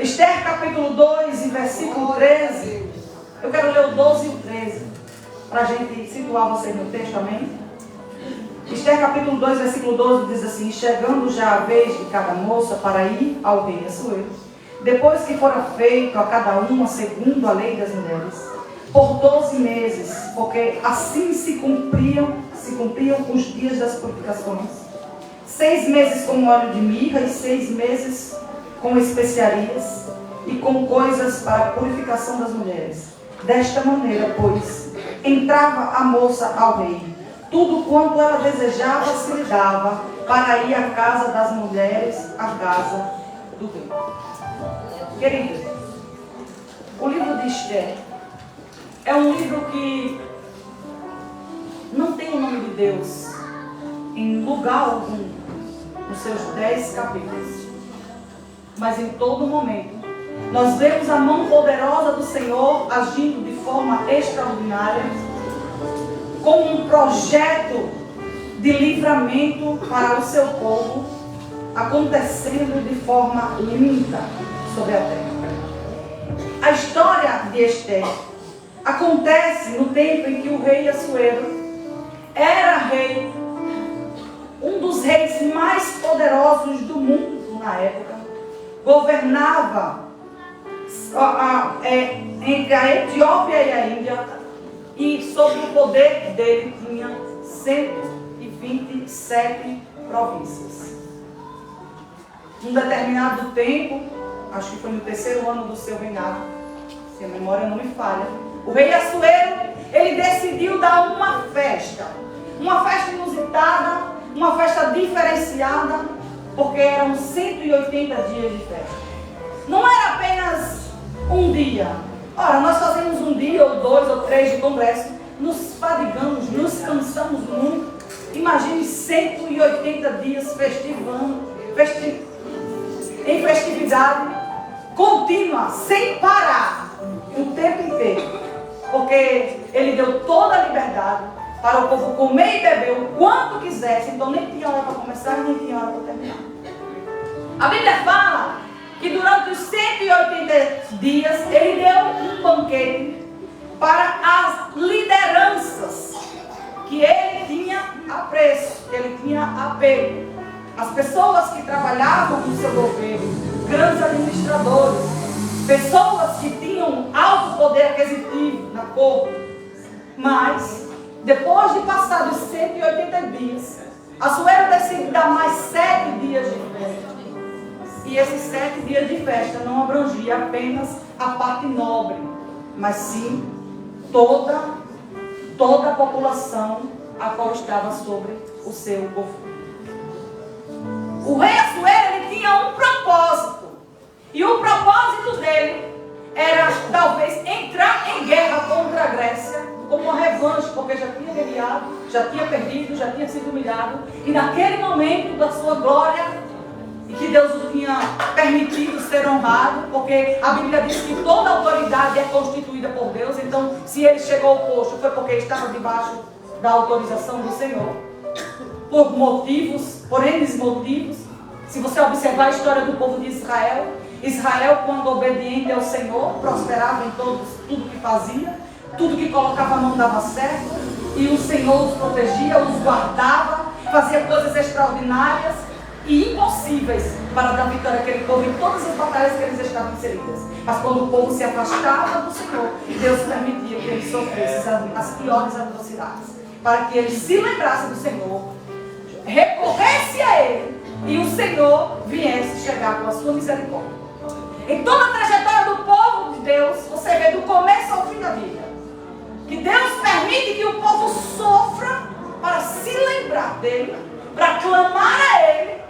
Esther capítulo 2 e versículo 13. Eu quero ler o 12 e o 13, para a gente situar vocês no texto, amém? Esther capítulo 2, versículo 12 diz assim: chegando já a vez de cada moça para ir ao rei Assuero, depois que fora feito a cada uma segundo a lei das mulheres, por 12 meses, porque assim se cumpriam os dias das purificações, 6 meses com óleo de mirra e 6 meses com especiarias e com coisas para a purificação das mulheres. Desta maneira, pois, entrava a moça ao rei. Tudo quanto ela desejava se lhe dava para ir à casa das mulheres, à casa do rei. Queridos, o livro de Esther é um livro que não tem o nome de Deus em lugar algum nos seus 10 capítulos. Mas em todo momento nós vemos a mão poderosa do Senhor agindo de forma extraordinária, com um projeto de livramento para o seu povo, acontecendo de forma linda sobre a terra. A história de Esther acontece no tempo em que o rei Assuero era rei, um dos reis mais poderosos do mundo na época, governava entre a Etiópia e a Índia, e sob o poder dele tinha 127 províncias. Num determinado tempo, acho que foi no 3º ano do seu reinado, se a memória não me falha, o rei Assuero, ele decidiu dar uma festa inusitada, uma festa diferenciada, porque eram 180 dias de festa. Não era apenas um dia. Ora, nós fazemos um dia, ou 2, ou 3 de congresso, nos fadigamos, nos cansamos muito. Imagine 180 dias em festividade contínua, sem parar, o tempo inteiro. Porque ele deu toda a liberdade para o povo comer e beber o quanto quisesse. Então nem tinha hora para começar e nem tinha hora para terminar. A Bíblia fala que durante os 180 dias ele deu um banquete para as lideranças que ele tinha apreço, que ele tinha apego. As pessoas que trabalhavam no seu governo, grandes administradores, pessoas que tinham alto poder aquisitivo na corte. Mas, depois de passar os 180 dias, Assuero decide dar mais 7 dias de festa. E esses 7 dias de festa não abrangia apenas a parte nobre, mas sim toda a população a qual estava sobre o seu governo. O rei Assuero, ele tinha um propósito. E o propósito dele era talvez entrar em guerra contra a Grécia, como uma revanche, porque já tinha guerreado, já tinha perdido, já tinha sido humilhado. E naquele momento da sua glória, e que Deus o tinha permitido ser honrado, porque a Bíblia diz que toda autoridade é constituída por Deus. Então, se ele chegou ao posto, foi porque estava debaixo da autorização do Senhor, por N motivos. Se você observar a história do povo de Israel, quando obediente ao Senhor, prosperava em tudo que fazia, tudo que colocava a mão dava certo, e o Senhor os protegia, os guardava, fazia coisas extraordinárias e impossíveis para dar vitória àquele povo em todas as batalhas que eles estavam inseridas. Mas quando o povo se afastava do Senhor, Deus permitia que eles sofressem as piores atrocidades, para que eles se lembrassem do Senhor, recorresse a Ele, e o Senhor viesse chegar com a sua misericórdia. Em toda a trajetória do povo de Deus, você vê do começo ao fim da vida, que Deus permite que o povo sofra para se lembrar dele, para clamar a Ele,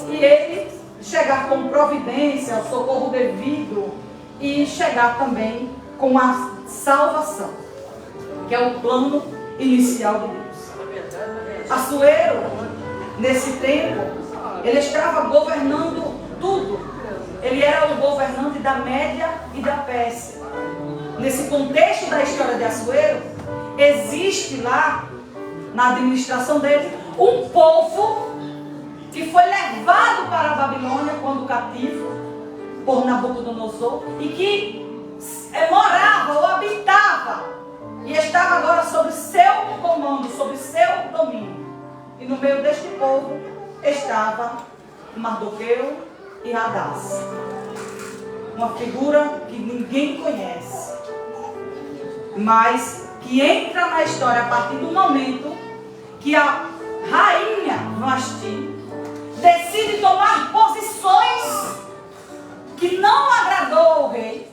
e Ele chegar com providência, o socorro devido, e chegar também com a salvação, que é o plano inicial de Deus. Assuero, nesse tempo, ele estava governando tudo. Ele era o governante da Média e da Pérsia. Nesse contexto da história de Assuero, existe lá, na administração dele, um povo que foi levado para a Babilônia quando cativo, por Nabucodonosor e que morava ou habitava e estava agora sob seu comando, sob seu domínio. E no meio deste povo estava Mardoqueu e Hadassa, uma figura que ninguém conhece, mas que entra na história a partir do momento que a rainha Vasti decide tomar posições que não agradou ao rei,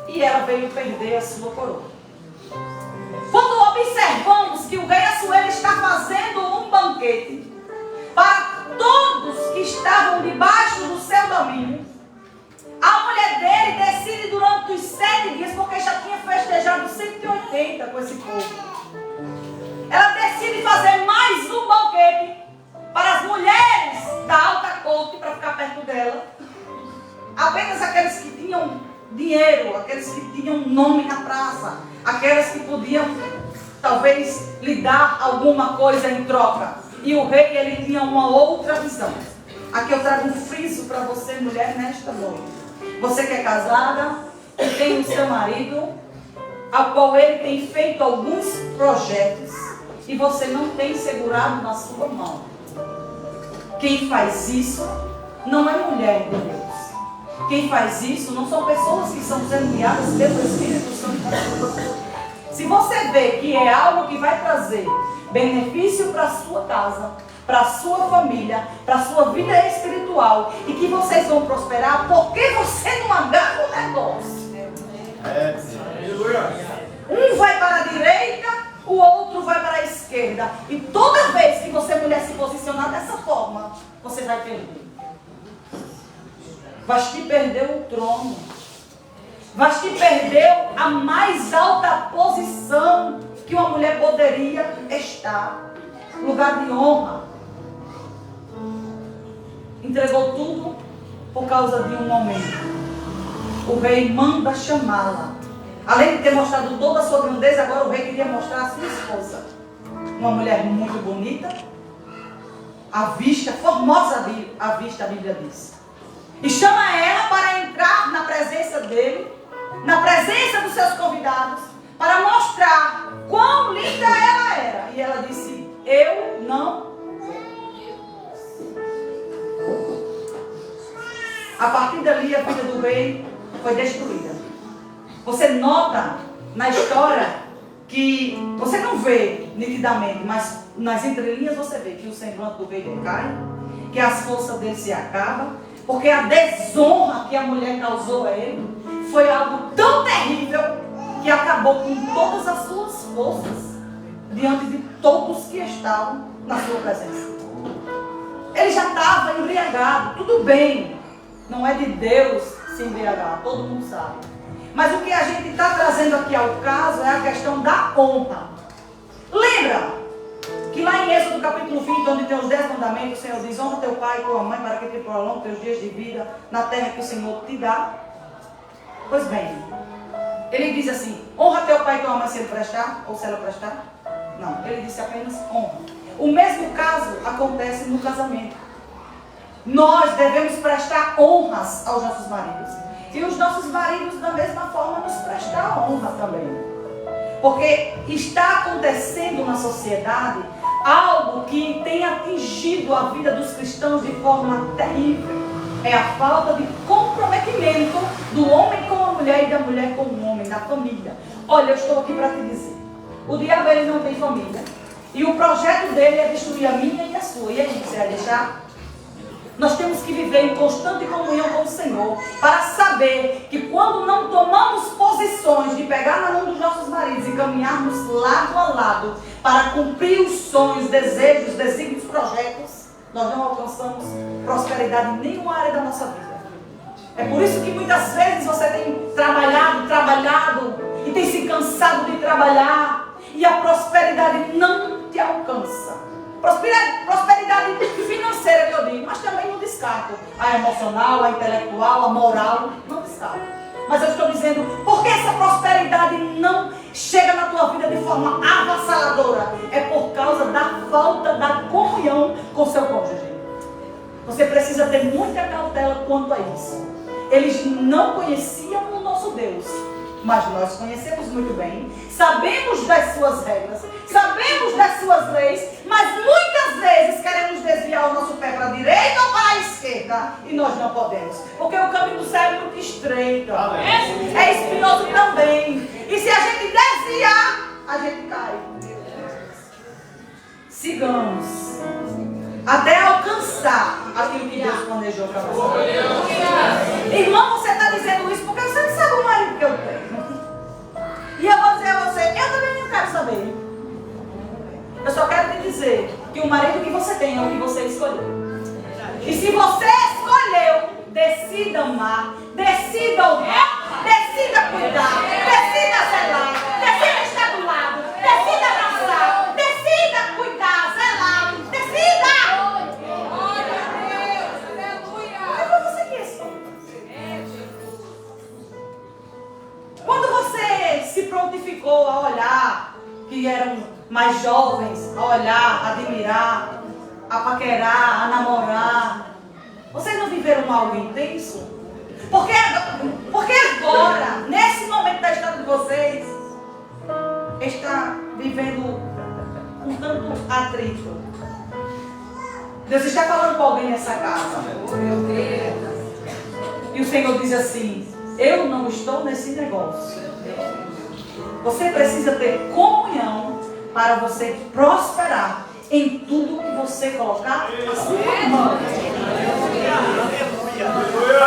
e ela veio perder a sua coroa. Quando observamos que o rei Assuero está fazendo um banquete para todos que estavam debaixo do seu domínio, a mulher dele decide durante os 7 dias, porque já tinha festejado 180 com esse povo, ela decide fazer mais um banquete para as mulheres da alta corte, para ficar perto dela. Apenas aqueles que tinham dinheiro, aqueles que tinham nome na praça, aquelas que podiam talvez lhe dar alguma coisa em troca. E o rei, ele tinha uma outra visão. Aqui eu trago um friso para você, mulher, nesta noite. Você que é casada e tem o seu marido, ao qual ele tem feito alguns projetos e você não tem segurado na sua mão. Quem faz isso não é mulher de Deus. Quem faz isso não são pessoas que estão sendo guiadas pelo Espírito Santo. Se você vê que é algo que vai trazer benefício para a sua casa, para a sua família, para a sua vida espiritual, e que vocês vão prosperar, por que você não agarra o negócio? Um vai para a direita, o outro vai para a esquerda. E toda vez que você, mulher, se posicionar dessa forma, você vai perder. Vasti perdeu o trono. Vasti perdeu a mais alta posição que uma mulher poderia estar. Lugar de honra. Entregou tudo por causa de um momento. O rei manda chamá-la. Além de ter mostrado toda a sua grandeza, agora o rei queria mostrar a sua esposa. Uma mulher muito bonita, à vista, formosa à vista, a Bíblia diz. E chama ela para entrar na presença dele, na presença dos seus convidados, para mostrar quão linda ela era. E ela disse: eu não. A partir dali a vida do rei foi destruída. Você nota na história que você não vê nitidamente, mas nas entrelinhas você vê que o semblante do rei decai, que as forças dele se acabam, porque a desonra que a mulher causou a ele foi algo tão terrível que acabou com todas as suas forças diante de todos que estavam na sua presença. Ele já estava embriagado, tudo bem, não é de Deus se embriagar, todo mundo sabe. Mas o que a gente está trazendo aqui ao caso é a questão da honra. Lembra que lá em Êxodo capítulo 20, onde tem os 10 mandamentos, o Senhor diz: honra teu pai e tua mãe para que te prolongue teus dias de vida na terra que o Senhor te dá. Pois bem, ele diz assim: honra teu pai e tua mãe se ele prestar, ou se ela prestar. Não, ele disse apenas honra. O mesmo caso acontece no casamento. Nós devemos prestar honras aos nossos maridos. E os nossos maridos, da mesma forma, nos prestar honra também. Porque está acontecendo na sociedade algo que tem atingido a vida dos cristãos de forma terrível. É a falta de comprometimento do homem com a mulher e da mulher com o homem, da família. Olha, eu estou aqui para te dizer. O diabo, ele não tem família. E o projeto dele é destruir a minha e a sua. E aí, você vai deixar? Nós temos que viver em constante comunhão com o Senhor, para saber que quando não tomamos posições de pegar na mão dos nossos maridos e caminharmos lado a lado para cumprir os sonhos, desejos, desígnios, projetos, nós não alcançamos prosperidade em nenhuma área da nossa vida. É por isso que muitas vezes você tem trabalhado e tem se cansado de trabalhar e a prosperidade não te alcança. Prosperidade financeira que eu digo, mas também não descarto a emocional, a intelectual, a moral, não descarto. Mas eu estou dizendo, por que essa prosperidade não chega na tua vida de forma avassaladora? É por causa da falta da comunhão com seu cônjuge. Você precisa ter muita cautela quanto a isso. eles não conheciam o nosso Deus, mas nós conhecemos muito bem, sabemos das suas regras, sabemos das suas leis, mas muitas vezes queremos desviar o nosso pé para a direita ou para a esquerda, e nós não podemos, porque o caminho do céu é muito estreito, é espinhoso também, e se a gente desviar, a gente cai. Sigamos até alcançar aquilo que Deus planejou para você. Irmão, você está dizendo isso porque você não sabe o marido que eu tenho. E eu vou dizer a você, eu também não quero saber. Eu só quero te dizer que o marido que você tem é o que você escolheu. E se você escolheu, decida amar, decida honrar, decida cuidar, decida zelar, decida estar do lado, decida abraçar, decida cuidar, zelar, decida! Quando você se prontificou a olhar, que eram mais jovens, a olhar, a admirar, a paquerar, a namorar, vocês não viveram algo intenso? Porque agora, nesse momento da história de vocês, está vivendo um tanto atrito. Deus está falando com alguém nessa casa. E o Senhor diz assim: eu não estou nesse negócio. Você precisa ter comunhão para você prosperar em tudo que você colocar a sua mão.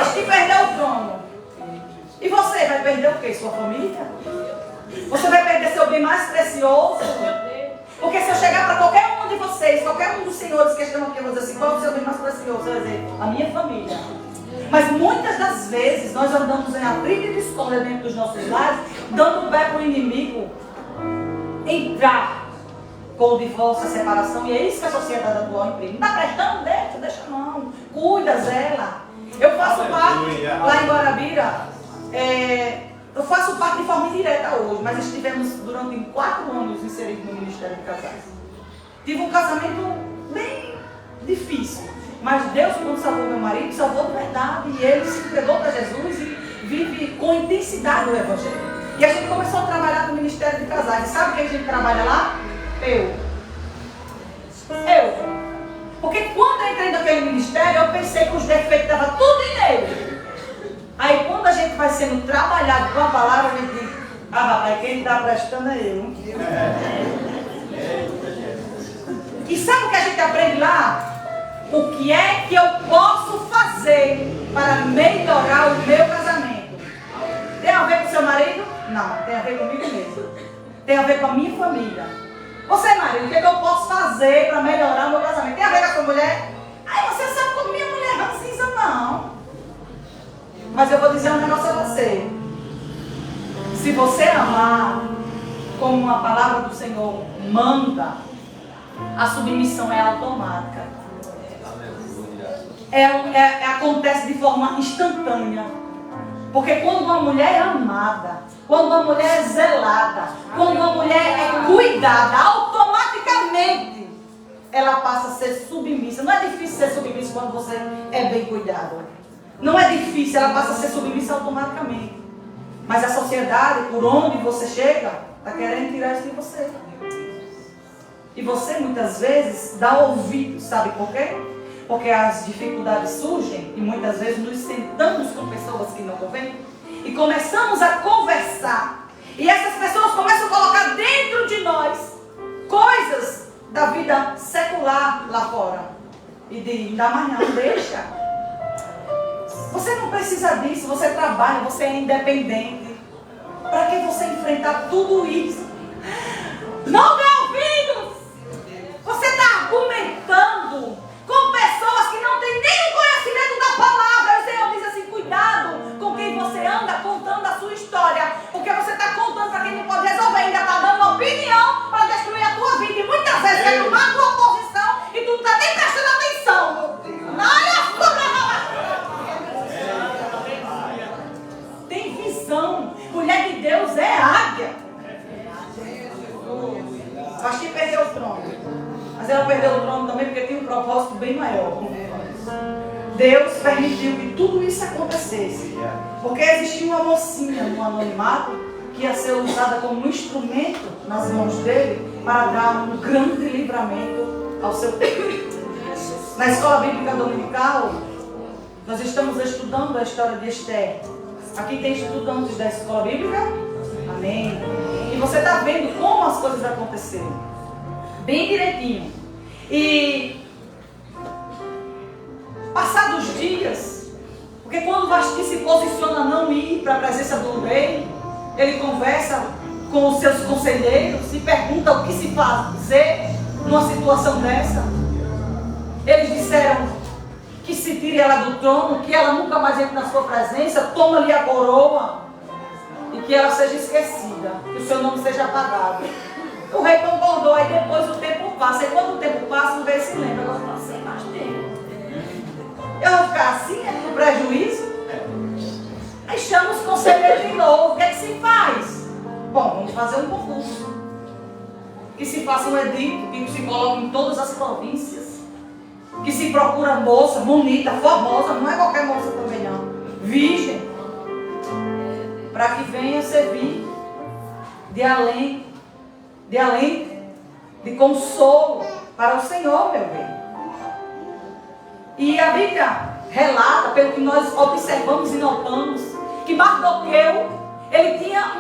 Acho que perdeu o trono. E você vai perder o quê? Sua família? Você vai perder seu bem mais precioso? Porque se eu chegar para qualquer um de vocês, qualquer um dos senhores que estão aqui, eu vou dizer assim: qual é o seu bem mais precioso? Eu vou dizer: a minha família. Mas muitas das vezes nós andamos em atrito e discórdia dentro dos nossos lares, dando pé para o inimigo entrar com o divórcio, a separação, e é isso que a sociedade atual imprime. Não está prestando? Deixa não. Cuida, zela. Eu faço parte, lá em Guarabira, eu faço parte de forma indireta hoje, mas estivemos durante 4 anos inseridos no Ministério de Casais. Tive um casamento bem difícil. Mas Deus, quando salvou meu marido, salvou de verdade. E ele se entregou para Jesus e vive com intensidade o Evangelho. E a gente começou a trabalhar no Ministério de Casais. E sabe quem a gente trabalha lá? Eu. Porque quando eu entrei naquele ministério, eu pensei que os defeitos estavam tudo em nele. Aí quando a gente vai sendo trabalhado com a palavra, a gente diz: ah, rapaz, quem está prestando é eu. E sabe o que a gente aprende lá? O que é que eu posso fazer para melhorar o meu casamento? Tem a ver com o seu marido? Não, tem a ver comigo mesmo. Tem a ver com a minha família. Você, marido, o que é que eu posso fazer para melhorar o meu casamento? Tem a ver com a sua mulher? Ai, você sabe como minha mulher é ranzinza, não. Mas eu vou dizer um negócio a você. Se você amar como a palavra do Senhor manda, a submissão é automática. Acontece de forma instantânea. Porque quando uma mulher é amada, quando uma mulher é zelada, quando uma mulher é cuidada, automaticamente ela passa a ser submissa. Não é difícil ser submissa quando você é bem cuidado. Não é difícil, ela passa a ser submissa automaticamente. Mas a sociedade, por onde você chega, está querendo tirar isso de você. E você muitas vezes dá ouvido, sabe por quê? Porque as dificuldades surgem e muitas vezes nos sentamos com pessoas que não convêm e começamos a conversar. E essas pessoas começam a colocar dentro de nós coisas da vida secular lá fora. E de ainda mais não, deixa. Você não precisa disso, você trabalha, você é independente. Para que você enfrentar tudo isso? Não dê ouvidos! Você está argumentando com pessoas que não têm nem o conhecimento da palavra. O Senhor diz assim: cuidado com quem você anda contando a sua história, porque você está contando para quem não pode resolver, ainda está dando opinião para destruir a tua vida, e muitas vezes quer tomar a tua posição e tu não está nem prestando atenção. Tem visão. Mulher de Deus é águia. Acho que perdeu o trono. Mas ela perdeu o trono também porque tinha um propósito bem maior. Deus permitiu que tudo isso acontecesse. Porque existia uma mocinha no anonimato que ia ser usada como um instrumento nas mãos dele para dar um grande livramento ao seu povo. Na escola bíblica dominical, nós estamos estudando a história de Esther. Aqui tem estudantes da escola bíblica? Amém. E você está vendo como as coisas aconteceram. Bem direitinho. E passados os dias, porque quando Vasti se posiciona a não ir para a presença do rei, ele conversa com os seus conselheiros e pergunta o que se fazer numa situação dessa. Eles disseram que se tire ela do trono, que ela nunca mais entre na sua presença, toma-lhe a coroa e que ela seja esquecida, que o seu nome seja apagado. O rei concordou, aí depois o tempo passa, e quando o tempo passa, o rei se lembra, agora eu passei mais tempo. Eu vou ficar assim, no prejuízo? Aí chama os conselheiros de novo, o que é que se faz? Bom, vamos fazer um concurso. Que se faça um edito, que se coloque em todas as províncias. Que se procura moça, bonita, formosa, não é qualquer moça também não, virgem, para que venha servir de além, de consolo para o Senhor, meu bem. E a Bíblia relata, pelo que nós observamos e notamos, que Mardoqueu, ele tinha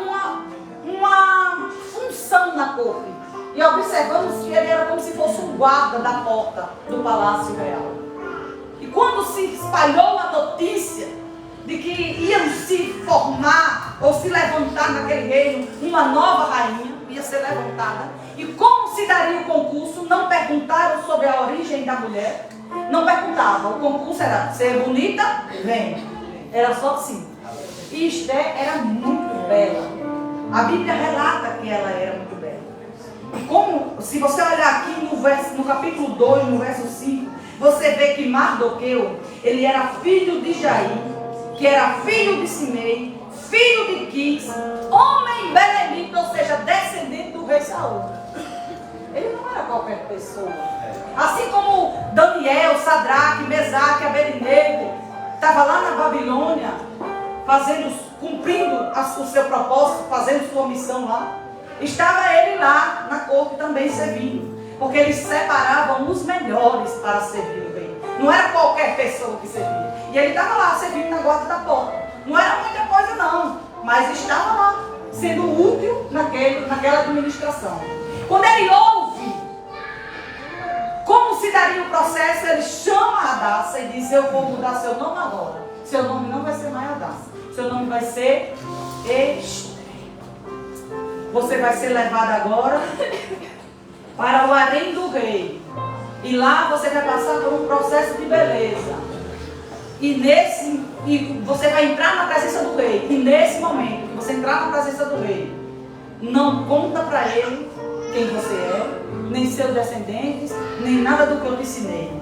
uma função na corte. E observamos que ele era como se fosse um guarda da porta do palácio real. E quando se espalhou a notícia de que iam se formar ou se levantar naquele reino uma nova rainha, ia ser levantada, e como se daria o concurso, não perguntaram sobre a origem da mulher, não perguntavam, o concurso era ser bonita, vem, era só assim. E Esther era muito bela, a Bíblia relata que ela era muito bela. E como, se você olhar aqui no capítulo 2, no verso 5, você vê que Mardoqueu, ele era filho de Jair, que era filho de Simei, filho de Quis, homem belemita, ou seja, descendente do rei Saul. Ele não era qualquer pessoa. Assim como Daniel, Sadraque, Mesaque, Abednego, estava lá na Babilônia, cumprindo o seu propósito, fazendo sua missão lá. Estava ele lá na corte também servindo, porque eles separavam os melhores para servir o rei. Não era qualquer pessoa que servia. E ele estava lá servindo na guarda da porta. Não era muita coisa não, mas estava lá, sendo útil naquela administração. Quando ele ouve como se daria o processo, ele chama a Hadassah e diz: eu vou mudar seu nome agora. Seu nome não vai ser mais Hadassah, seu nome vai ser Esther. Você vai ser levado agora para o harém do rei. E lá você vai passar por um processo de beleza. E você vai entrar na presença do rei. E nesse momento que você entrar na presença do rei, não conta para ele quem você é, nem seus descendentes, nem nada do que eu te ensinei.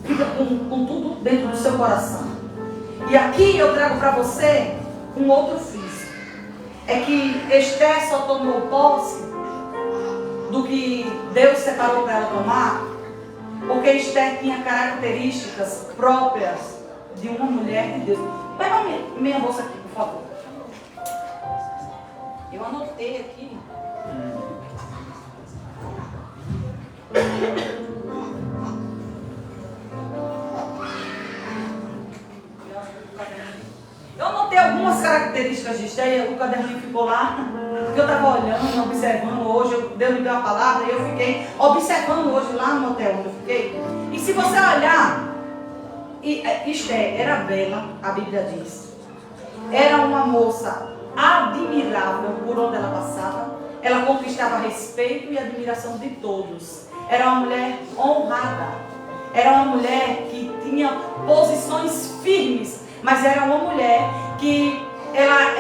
Fica com tudo dentro do seu coração. E aqui eu trago para você um outro fim. É que Esther só tomou posse do que Deus separou para ela tomar, porque Esther tinha características próprias de uma mulher de Deus. Pega minha bolsa aqui, por favor. Eu anotei aqui. Eu anotei algumas características de Esther, o caderninho ficou lá, porque eu estava olhando, observando hoje, Deus me deu a palavra e eu fiquei observando hoje lá no hotel onde eu fiquei. E se você olhar, Esther era bela, a Bíblia diz. Era uma moça admirável por onde ela passava. Ela conquistava respeito e admiração de todos. Era uma mulher honrada. Era uma mulher que tinha posições firmes. Mas era uma mulher que ela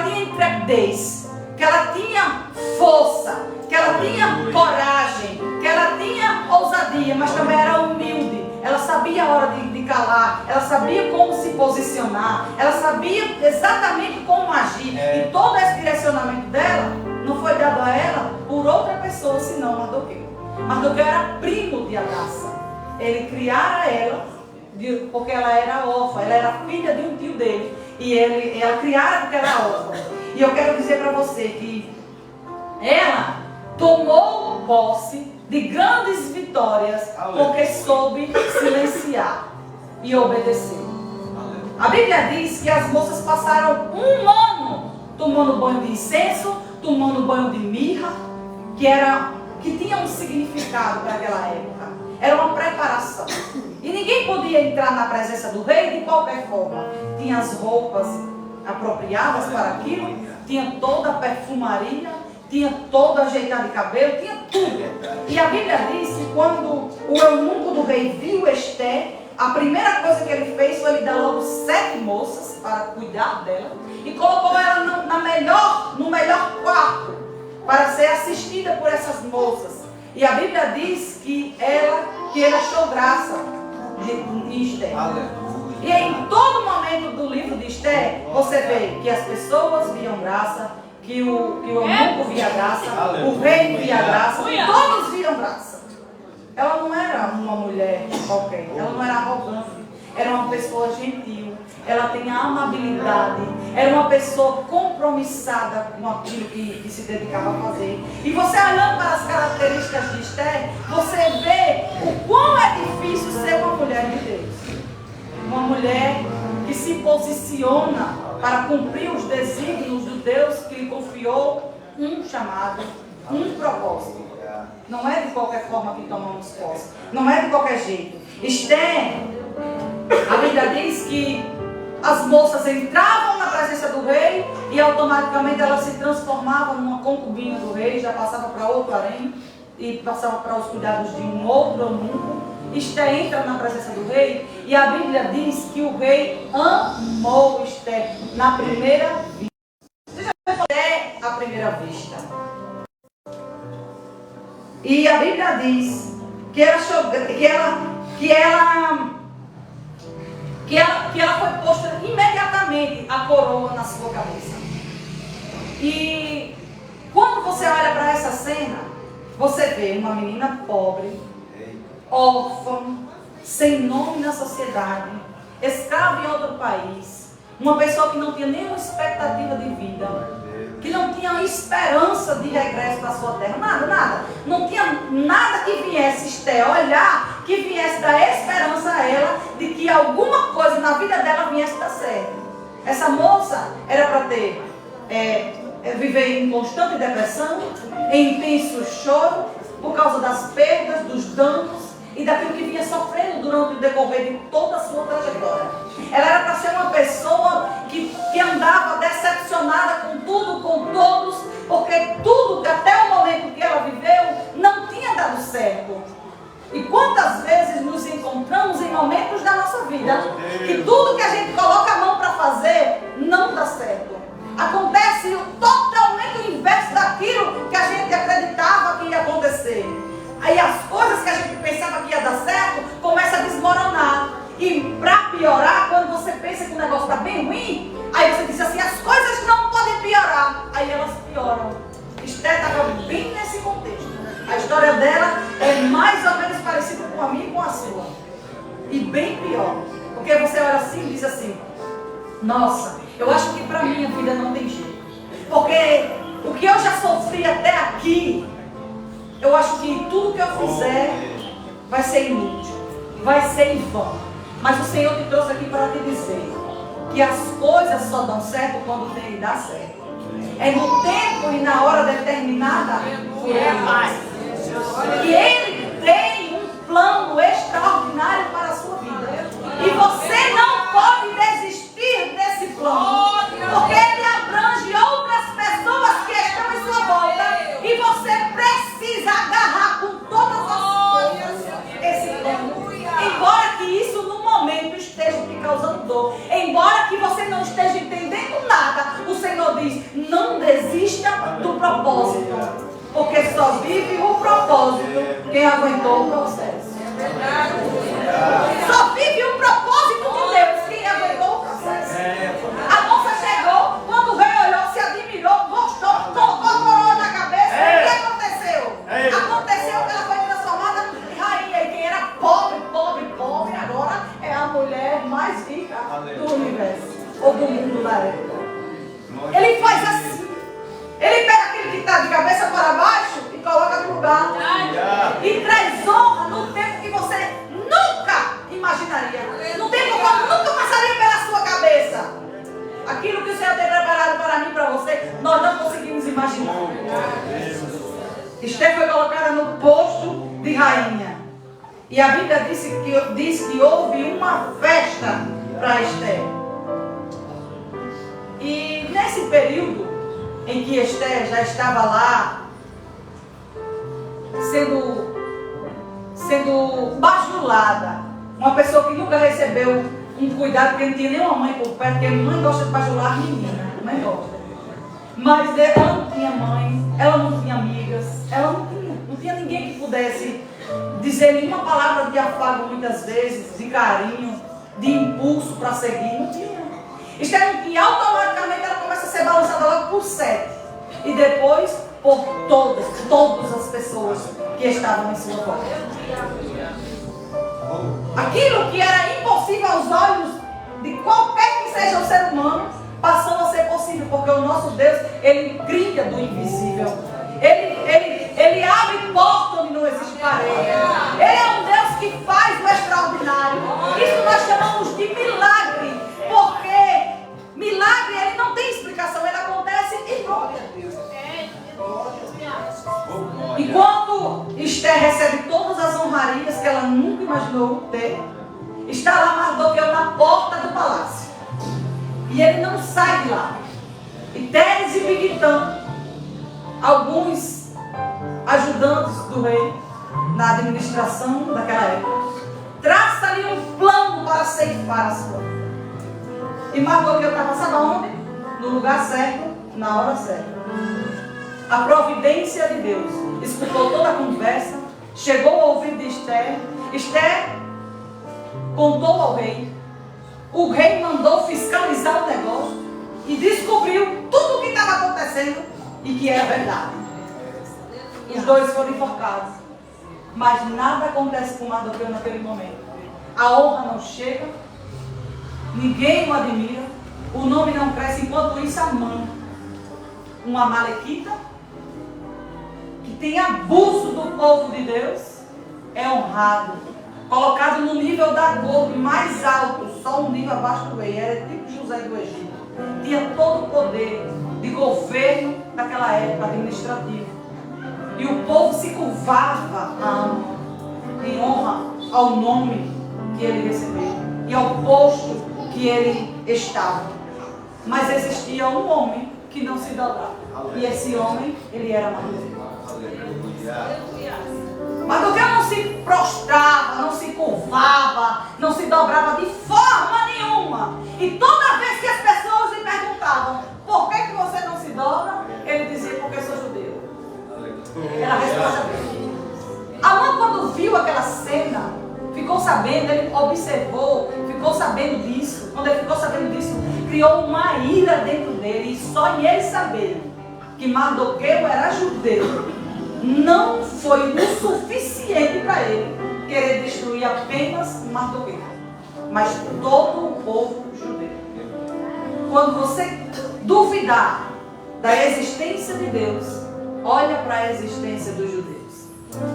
tinha intrepidez, que ela tinha força, que ela tinha coragem, que ela tinha ousadia, mas também era humilde. Ela sabia a hora de calar, ela sabia como se posicionar, ela sabia exatamente como agir. E todo esse direcionamento dela não foi dado a ela por outra pessoa, senão Mardoqueu. Mardoqueu era primo de Hadassah. ele criara ela, porque ela era órfã, ela era filha de um tio dele. E ela criara porque era órfã. E eu quero dizer para você que ela tomou posse de grandes vitórias, porque soube silenciar e obedecer. A Bíblia diz que as moças passaram um ano tomando banho de incenso, tomando banho de mirra, que tinha um significado para aquela época. Era uma preparação. E ninguém podia entrar na presença do rei de qualquer forma. Tinha as roupas apropriadas para aquilo, tinha toda a perfumaria, tinha todo ajeitado de cabelo, tinha tudo. E a Bíblia diz que quando o eunuco do rei viu Esther, a primeira coisa que ele fez foi lhe dar logo 7 moças para cuidar dela e colocou ela no melhor quarto para ser assistida por essas moças. E a Bíblia diz que ele achou graça de Esther. E em todo momento do livro de Esther, você vê que as pessoas viam graça, que o eunuco via graça, o rei via graça, todos viam graça. Ela não era uma mulher qualquer, ela não era arrogante, era uma pessoa gentil, ela tem a amabilidade, era uma pessoa compromissada com aquilo que se dedicava a fazer. E você olhando para as características de Esther, você vê o quão é difícil ser uma mulher de Deus. Uma mulher que se posiciona para cumprir os desígnios do Deus que lhe confiou um chamado, um propósito. Não é de qualquer forma que tomamos posse. Não é de qualquer jeito. Esther, a Bíblia diz que as moças entravam na presença do rei e automaticamente elas se transformavam numa concubina do rei, já passava para outro harém e passava para os cuidados de um outro eunuco. Esther entra na presença do rei e a Bíblia diz que o rei amou Esther na primeira vista. Deixa eu fazer a primeira vista. E a Bíblia diz que ela foi posta imediatamente a coroa na sua cabeça. E quando você olha para essa cena, você vê uma menina pobre, órfã, sem nome na sociedade, escrava em outro país, uma pessoa que não tinha nenhuma expectativa de vida, que não tinha esperança de regresso para a sua terra, nada. Não tinha nada que viesse Esther olhar, que viesse dar esperança a ela de que alguma coisa na vida dela viesse dar certo. Essa moça era para viver em constante depressão, em intenso choro, por causa das perdas, dos danos e daquilo que vinha sofrendo durante o decorrer de toda a sua trajetória. Ela era para ser uma pessoa que andava decepcionada com tudo, com todos, porque tudo, até o momento que ela viveu, não tinha dado certo. E quantas vezes nos encontramos em momentos da nossa vida que tudo que a gente coloca a mão para fazer não dá certo. Acontece totalmente o inverso daquilo que a gente acreditava que ia acontecer. Aí as coisas que a gente pensava que ia dar certo começam a desmoronar. E para piorar, quando você pensa que o negócio está bem ruim, aí você diz assim, as coisas não podem piorar. Aí elas pioram. Esther estava bem nesse contexto. A história dela é mais ou menos parecida com a minha e com a sua. E bem pior. Porque você olha assim e diz assim, nossa, eu acho que para minha vida não tem jeito. Porque o que eu já sofri até aqui, eu acho que tudo que eu fizer vai ser inútil, vai ser em vão. Mas o Senhor te trouxe aqui para te dizer que as coisas só dão certo quando tem que dar certo. É no tempo e na hora determinada por Ele. E Ele tem um plano extraordinário para a sua vida. E você não pode desistir desse plano. Porque Ele abrange outras pessoas que estão em sua volta. E você precisa agarrar com todas as forças esse plano. Embora que isso no momento esteja te causando dor, embora que você não esteja entendendo nada, o Senhor diz, não desista do propósito, porque só vive o propósito quem aguentou o processo. Só vive o propósito de Deus quem aguentou o processo. A moça chegou, quando o rei olhou, se admirou, gostou, colocou a coroa na cabeça. O que aconteceu? Aconteceu que ela foi transformada em rainha, e quem era pobre do universo, ou do mundo da época. Ele faz assim. Ele pega aquele que está de cabeça para baixo e coloca no lugar. E traz honra no tempo que você nunca imaginaria. No tempo que nunca passaria pela sua cabeça. Aquilo que o Senhor tem preparado para mim e para você, nós não conseguimos imaginar. Esther foi colocada no posto de rainha. E a Bíblia diz que houve uma festa para Esther. E nesse período em que Esther já estava lá, sendo bajulada, uma pessoa que nunca recebeu um cuidado, porque não tinha nenhuma mãe por perto, porque a mãe gosta de bajular a menina, a mãe gosta. Mas ela não tinha mãe, ela não tinha amigas, ela não tinha ninguém que pudesse dizer nenhuma palavra de afago muitas vezes, de carinho, de impulso para seguir, não tinha. Esther não tinha, automaticamente ela começa a ser balançada logo por 7. E depois por todas as pessoas que estavam em sua volta. Aquilo que era impossível aos olhos de qualquer que seja o ser humano, passou a ser possível, porque o nosso Deus, Ele cria do invisível. Ele abre porta onde não existe parede. Ele é um Deus que faz o extraordinário. Isso nós chamamos de milagre, porque milagre ele não tem explicação, ele acontece e pronto. Enquanto Esther recebe todas as honrarias que ela nunca imaginou ter, está lá Mardoqueu na porta do palácio. E ele não sai de lá. E Teres e Bigtã, alguns ajudantes do rei na administração daquela época, traça ali um plano para ceifar a sua vida. E Mardoqueu estava, sabe aonde? No lugar certo, na hora certa. A providência de Deus escutou toda a conversa, chegou ao ouvido de Esther. Esther contou ao rei. O rei mandou fiscalizar o negócio e descobriu tudo o que estava acontecendo e que era verdade. Os dois foram enforcados. Mas nada acontece com Mardoqueu naquele momento. A honra não chega, ninguém o admira, o nome não cresce. Enquanto isso, Amã, uma amalequita, que tem abuso do povo de Deus, é honrado, colocado no nível da corte mais alto, só um nível abaixo do rei. Era tipo José do Egito. Tinha todo o poder de governo daquela época, administrativo. E o povo se curvava a Amã em honra ao nome que ele recebeu e ao posto que ele estava. Mas existia um homem que não se dobrava. E esse homem, ele era Mardoqueu. Mardoqueu não se prostrava, não se curvava, não se dobrava de forma nenhuma. E toda vez que as pessoas lhe perguntavam: por que você não se dobra? Ele dizia: porque sou judeu. Era a resposta dele. Amã, quando viu aquela cena, ficou sabendo, ele observou, ficou sabendo disso. Quando ele ficou sabendo disso, criou uma ira dentro dele. E só em ele saber que Mardoqueu era judeu, não foi o suficiente para ele querer destruir apenas Mardoqueu, mas todo o povo judeu. Quando você duvidar da existência de Deus, olha para a existência dos judeus.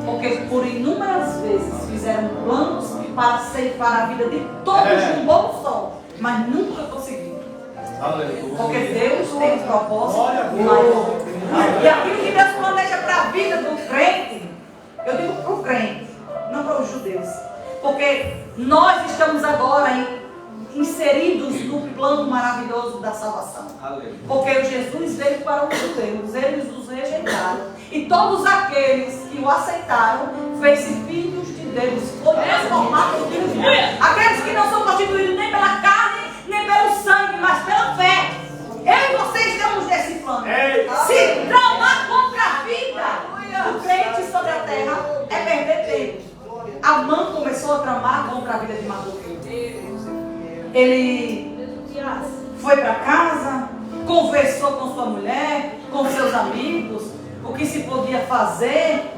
Porque por inúmeras vezes fizeram planos para ceifar a vida de todos de um bom sol, mas nunca conseguiram. Porque Deus tem um propósito maior. E aquilo que Deus planeja para a vida do crente, eu digo para o crente, não para os judeus. Porque nós estamos agora inseridos no plano maravilhoso da salvação. Porque Jesus veio para os judeus, eles os rejeitaram. E todos aqueles que o aceitaram, fez-se filhos de Deus. Foi transformado em filhos de Deus. Aqueles que não são constituídos nem pela carne, nem pelo sangue, mas pela fé. Eu e você estamos nesse plano. Se tramar contra a vida, o crente sobre a terra é perder tempo. Amã começou a tramar contra a vida de Mardoqueu. Ele foi para casa, conversou com sua mulher, com seus amigos, o que se podia fazer.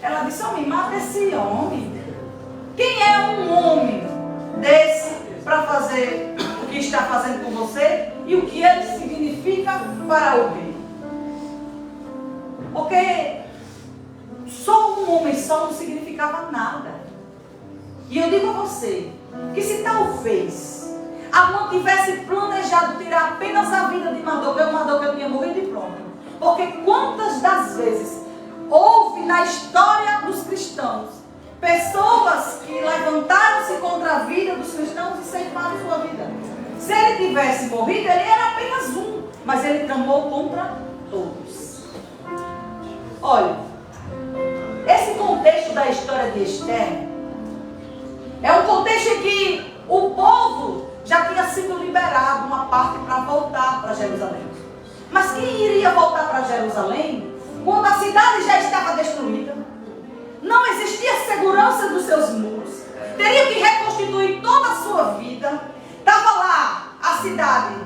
Ela disse: homem, mata esse homem. Quem é um homem desse para fazer o e o que ele significa para o rei. Porque só um homem só não significava nada. E eu digo a você, que se talvez Amã tivesse planejado tirar apenas a vida de Mardoqueu tinha morrido e pronto. Porque quantas das vezes houve na história dos cristãos pessoas que levantaram-se contra a vida dos cristãos e ceifaram sua vida. Se ele tivesse morrido, ele era apenas um, mas ele tramou contra todos. Olha, esse contexto da história de Esther é um contexto em que o povo já tinha sido liberado uma parte para voltar para Jerusalém. Mas quem iria voltar para Jerusalém quando a cidade já estava destruída? Não existia segurança dos seus muros. Teria que reconstituir toda a sua vida. Estava lá a cidade,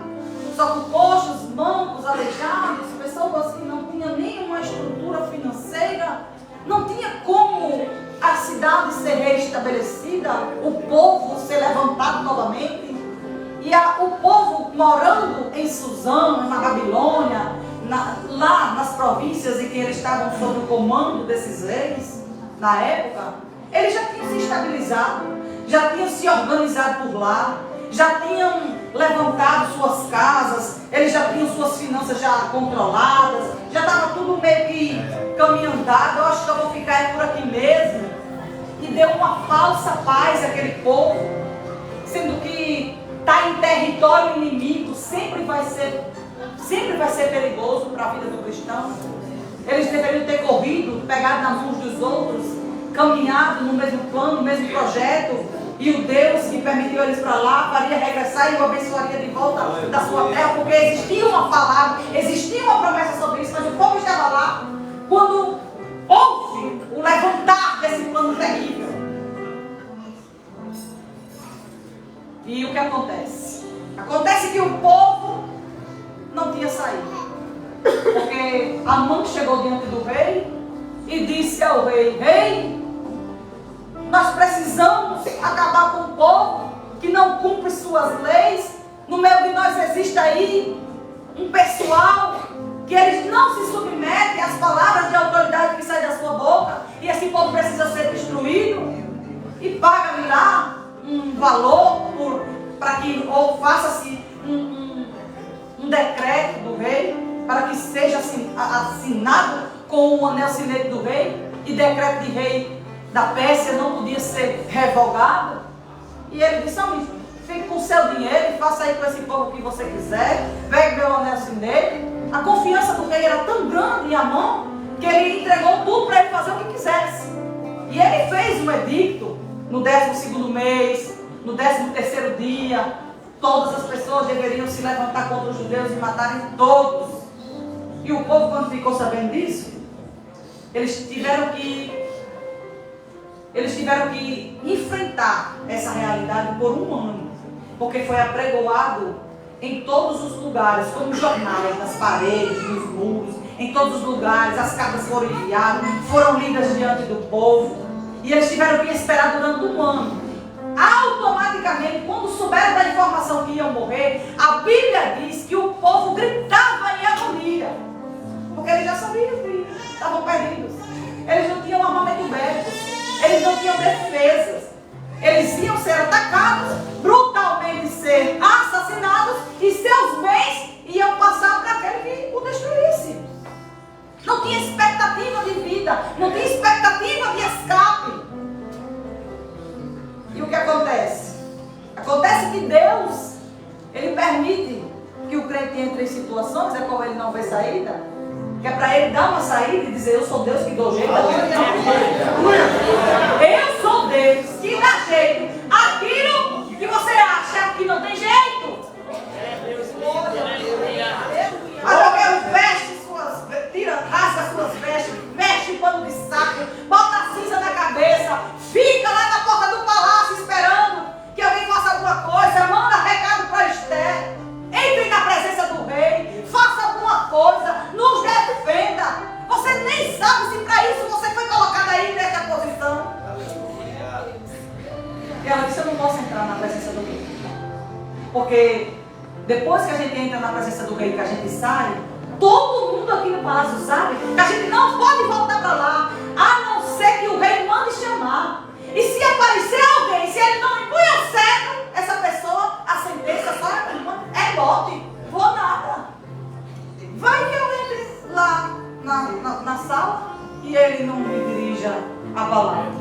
só com coxos, mancos, aleijados, pessoas que não tinham nenhuma estrutura financeira. Não tinha como a cidade ser reestabelecida, o povo ser levantado novamente. E o povo morando em Suzã, na Babilônia, lá nas províncias em que eles estavam sob o comando desses reis, na época, eles já tinham se estabilizado, já tinham se organizado por lá, já tinham levantado suas casas, eles já tinham suas finanças já controladas, já estava tudo meio que caminhando. Eu acho que eu vou ficar por aqui mesmo. E deu uma falsa paz àquele povo, sendo que estar em território inimigo sempre vai ser perigoso para a vida do cristão. Eles deveriam ter corrido, pegado nas mãos dos outros, caminhado no mesmo plano, no mesmo projeto, e o Deus que permitiu eles para lá faria regressar e o abençoaria de volta da sua terra, porque existia uma palavra, existia uma promessa sobre isso, mas o povo estava lá quando houve o levantar desse plano terrível. E o que acontece? Acontece que o povo não tinha saído. Porque Amã chegou diante do rei e disse ao rei: Rei, nós precisamos acabar com o povo que não cumpre suas leis. No meio de nós existe aí um pessoal que eles não se submetem às palavras de autoridade que saem da sua boca, e esse povo precisa ser destruído. E paga-lhe lá um valor para que, ou faça-se um decreto do rei, para que seja assinado com o anel sinete do rei, e decreto de rei da Pérsia não podia ser revogado. E ele disse: fique com o seu dinheiro e faça aí com esse povo o que você quiser, pegue meu anel sinete. A confiança do rei era tão grande em Amã que ele entregou tudo para ele fazer o que quisesse. E ele fez um edicto no 12º mês, no 13º dia. Todas as pessoas deveriam se levantar contra os judeus e matarem todos. E o povo, quando ficou sabendo disso, eles tiveram que enfrentar essa realidade por um ano, porque foi apregoado em todos os lugares, como jornais, nas paredes, nos muros, em todos os lugares. As cartas foram enviadas, foram lidas diante do povo, e eles tiveram que esperar durante um ano. Automaticamente, quando souberam da informação que iam morrer, a Bíblia diz que o povo gritava em agonia, porque eles já sabiam que estavam perdidos. Eles não tinham armamento bélico, eles não tinham defesas, eles iam ser atacados, brutalmente ser assassinados, e seus bens iam passar para aquele que o destruísse. Não tinha expectativa de vida, não tinha expectativa de escape. E o que acontece? Acontece que Deus, Ele permite que o crente entre em situações a qual ele não vê saída, que é para ele dar uma saída e dizer: eu sou Deus que dou jeito, eu sou Deus que dá jeito. Aquilo que você acha que não tem jeito, Mardoqueu veste rasga suas vestes, veste pano de saco, bota a cinza na cabeça, fica lá na porta do palácio esperando que alguém faça alguma coisa, manda recado para Esther, entre na presença do rei, faça alguma coisa, nos defenda. Você nem sabe se para isso você foi colocado aí nessa posição. E ela disse: eu não posso entrar na presença do rei, porque depois que a gente entra na presença do rei, que a gente sai, todo mundo aqui no palácio sabe que a gente não pode voltar para lá, a não ser que o rei mande chamar. E se aparecer alguém, se ele não impõe o cetro, essa pessoa, a sentença só é uma, é morte. Vou nada. Vai que eu entre lá na sala e ele não me dirija a palavra,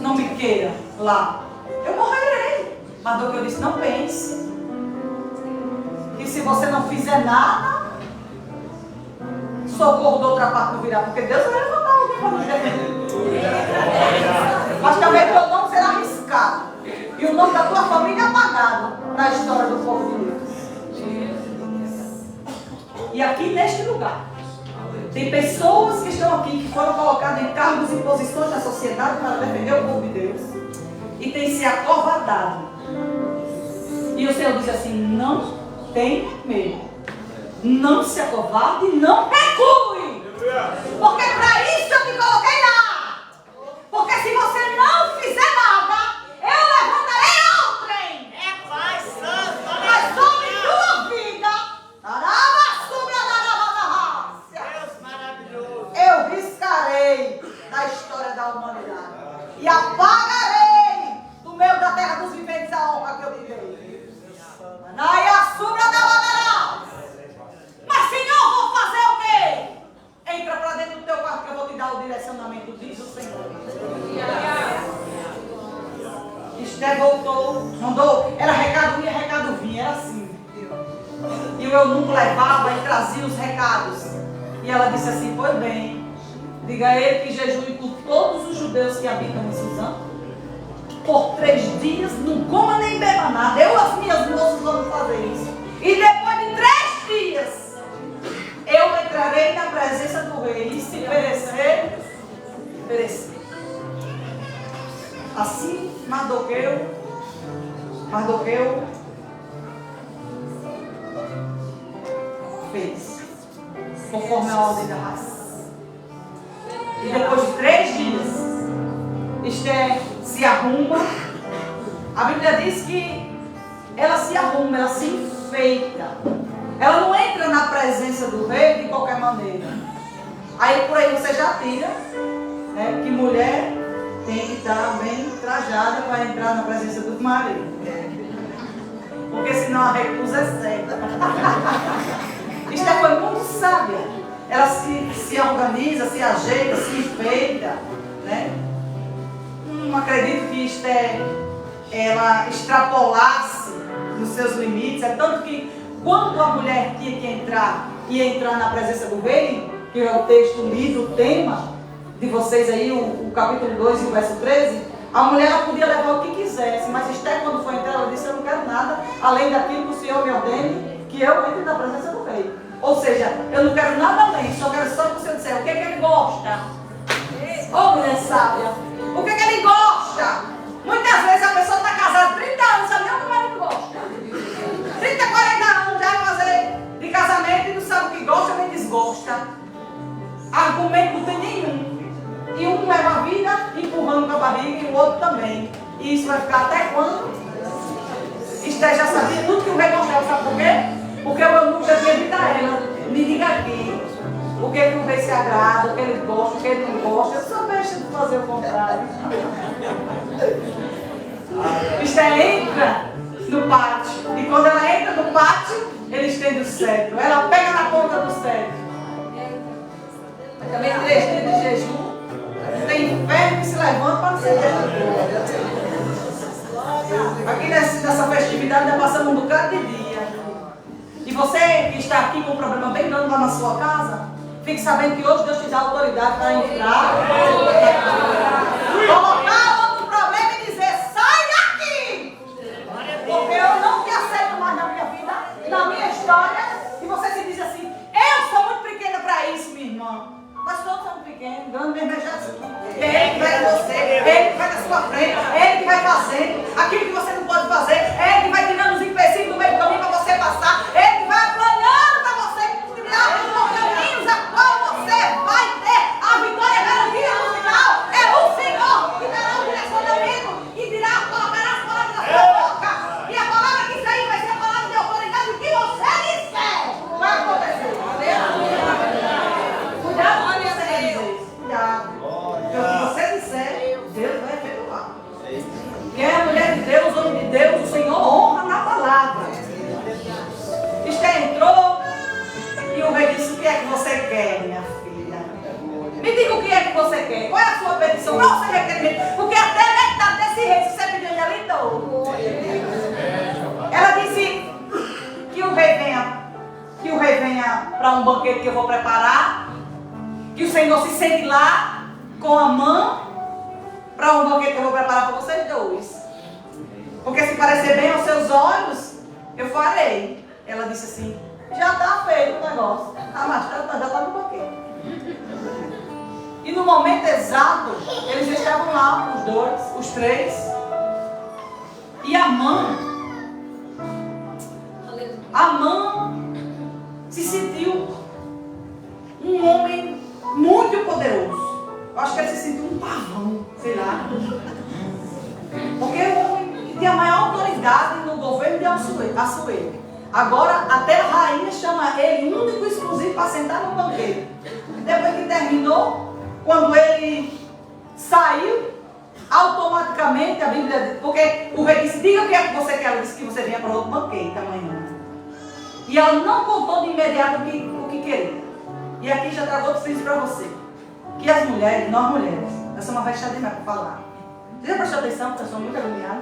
não me queira lá. Eu morrerei. Mas o que eu disse, não pense. E se você não fizer nada, socorro da outra parte não virá, porque Deus vai levantar alguém para nos defender. Mas também teu nome será arriscado. E o nome da tua família apagado na história do povo de Deus. E aqui neste lugar, tem pessoas que estão aqui, que foram colocadas em cargos e posições na sociedade para defender o povo de Deus. E tem se acovardado. E o Senhor diz assim, não tenha medo. Não se acovarde, não recue. Porque para isso eu te coloquei lá. Porque se você não fizer nada, eu levantarei outrem. É Pai Santo. Mas sobre tua vida, Deus maravilhoso. Eu riscarei da história da humanidade. E apagarei do meio da terra dos viventes a honra que eu te dei. Mas Senhor, vou fazer o quê? Entra para dentro do teu quarto que eu vou te dar o direcionamento, diz o Senhor. Esté voltou, mandou, era recado ia, recado vinha, era assim. E o eunuco levava e trazia os recados. E ela disse assim, pois bem, diga a ele que jejue por todos os judeus que habitam em Suzã. Por 3 dias, não coma nem beba nada. Eu e as minhas moças vamos fazer isso. E depois de 3 dias, eu entrarei na presença do rei. E se perecer, perecer. Assim, Mardoqueu fez, conforme a ordem da raça. E depois de 3 dias, Esther se arruma. A Bíblia diz que ela se arruma, ela se enfeita. Ela não entra na presença do rei de qualquer maneira. Aí por aí você já tira, né, que mulher tem que estar bem trajada para entrar na presença do marido. Porque senão a recusa é certa. Esther foi muito sábia. Ela se organiza, se ajeita, se enfeita, né? Não acredito que Esther ela extrapolasse nos seus limites. É tanto que quando a mulher tinha que entrar na presença do rei, que é o texto lido, o tema de vocês aí, o capítulo 2 e o verso 13, a mulher ela podia levar o que quisesse, mas Esther, quando foi entrar, ela disse, eu não quero nada além daquilo que o Senhor me ordene, que eu entre na presença do rei. Ou seja, eu não quero nada além, só quero só que o Senhor disser o que é que ele gosta. Ô mulher sábia, o que é que ele gosta? Muitas vezes a pessoa está casada 30 anos, sabe nem o que o marido gosta. 30, 40 anos já vai fazer de casamento e não sabe o que gosta nem desgosta. Argumento não tem nenhum. E um leva a vida empurrando com a barriga e o outro também. E isso vai ficar até quando? Esther já sabia tudo que o rei gostava, sabe por quê? Porque o eunuco já tinha dito a ela, me diga aqui, o que o rei se agrada, o que ele gosta, o que ele não gosta. Eu só deixo de fazer o contrário. Esther entra no pátio. E quando ela entra no pátio, ele estende o cetro. Ela pega na ponta do cetro. Também 3 dias de jejum. Tem inferno que se levanta para não ser jejum. Aqui nessa festividade nós passamos um bocado de dia. E você que está aqui com um problema bem grande lá na sua casa, fique sabendo que hoje Deus te dá autoridade para entrar, colocar outro problema e dizer, sai daqui! Porque eu não te aceito mais na minha vida, na minha história. E você se diz assim, eu sou muito pequena para isso, minha irmã. Nós todos somos pequenos, grande mesmo é Jesus. Ele que vai em você, Ele que vai na sua frente, Ele que vai fazendo aquilo que você não pode fazer, Ele que vai tirando os empecilhos do meio do caminho para você passar, Ele que vai planando para você criar os caminhos a qual você vai ter a vitória garantida no final. É o Senhor que para um banquete que eu vou preparar. Que o Senhor se sente lá com a mão para um banquete que eu vou preparar para vocês dois. Porque se parecer bem aos seus olhos, eu farei. Ela disse assim, já está feito o negócio. Já está no banquete. E no momento exato, eles estavam lá, os dois, os três. E a mãe se sentiu um homem muito poderoso. Eu acho que ele se sentiu um pavão, sei lá. Porque o homem que tinha a maior autoridade no governo de Assuero. Agora até a rainha chama ele único e exclusivo para sentar no banquete. Depois que terminou, quando ele saiu, automaticamente a Bíblia diz, porque o rei disse, diga o que é que você quer, ela disse que você vinha para outro banquete amanhã. E ela não contou de imediato o que queria. E aqui já trago outro friso para você. Que as mulheres, nós mulheres, nós somos uma fechadinha para falar. Você já prestou atenção, porque eu sou muito agoniada?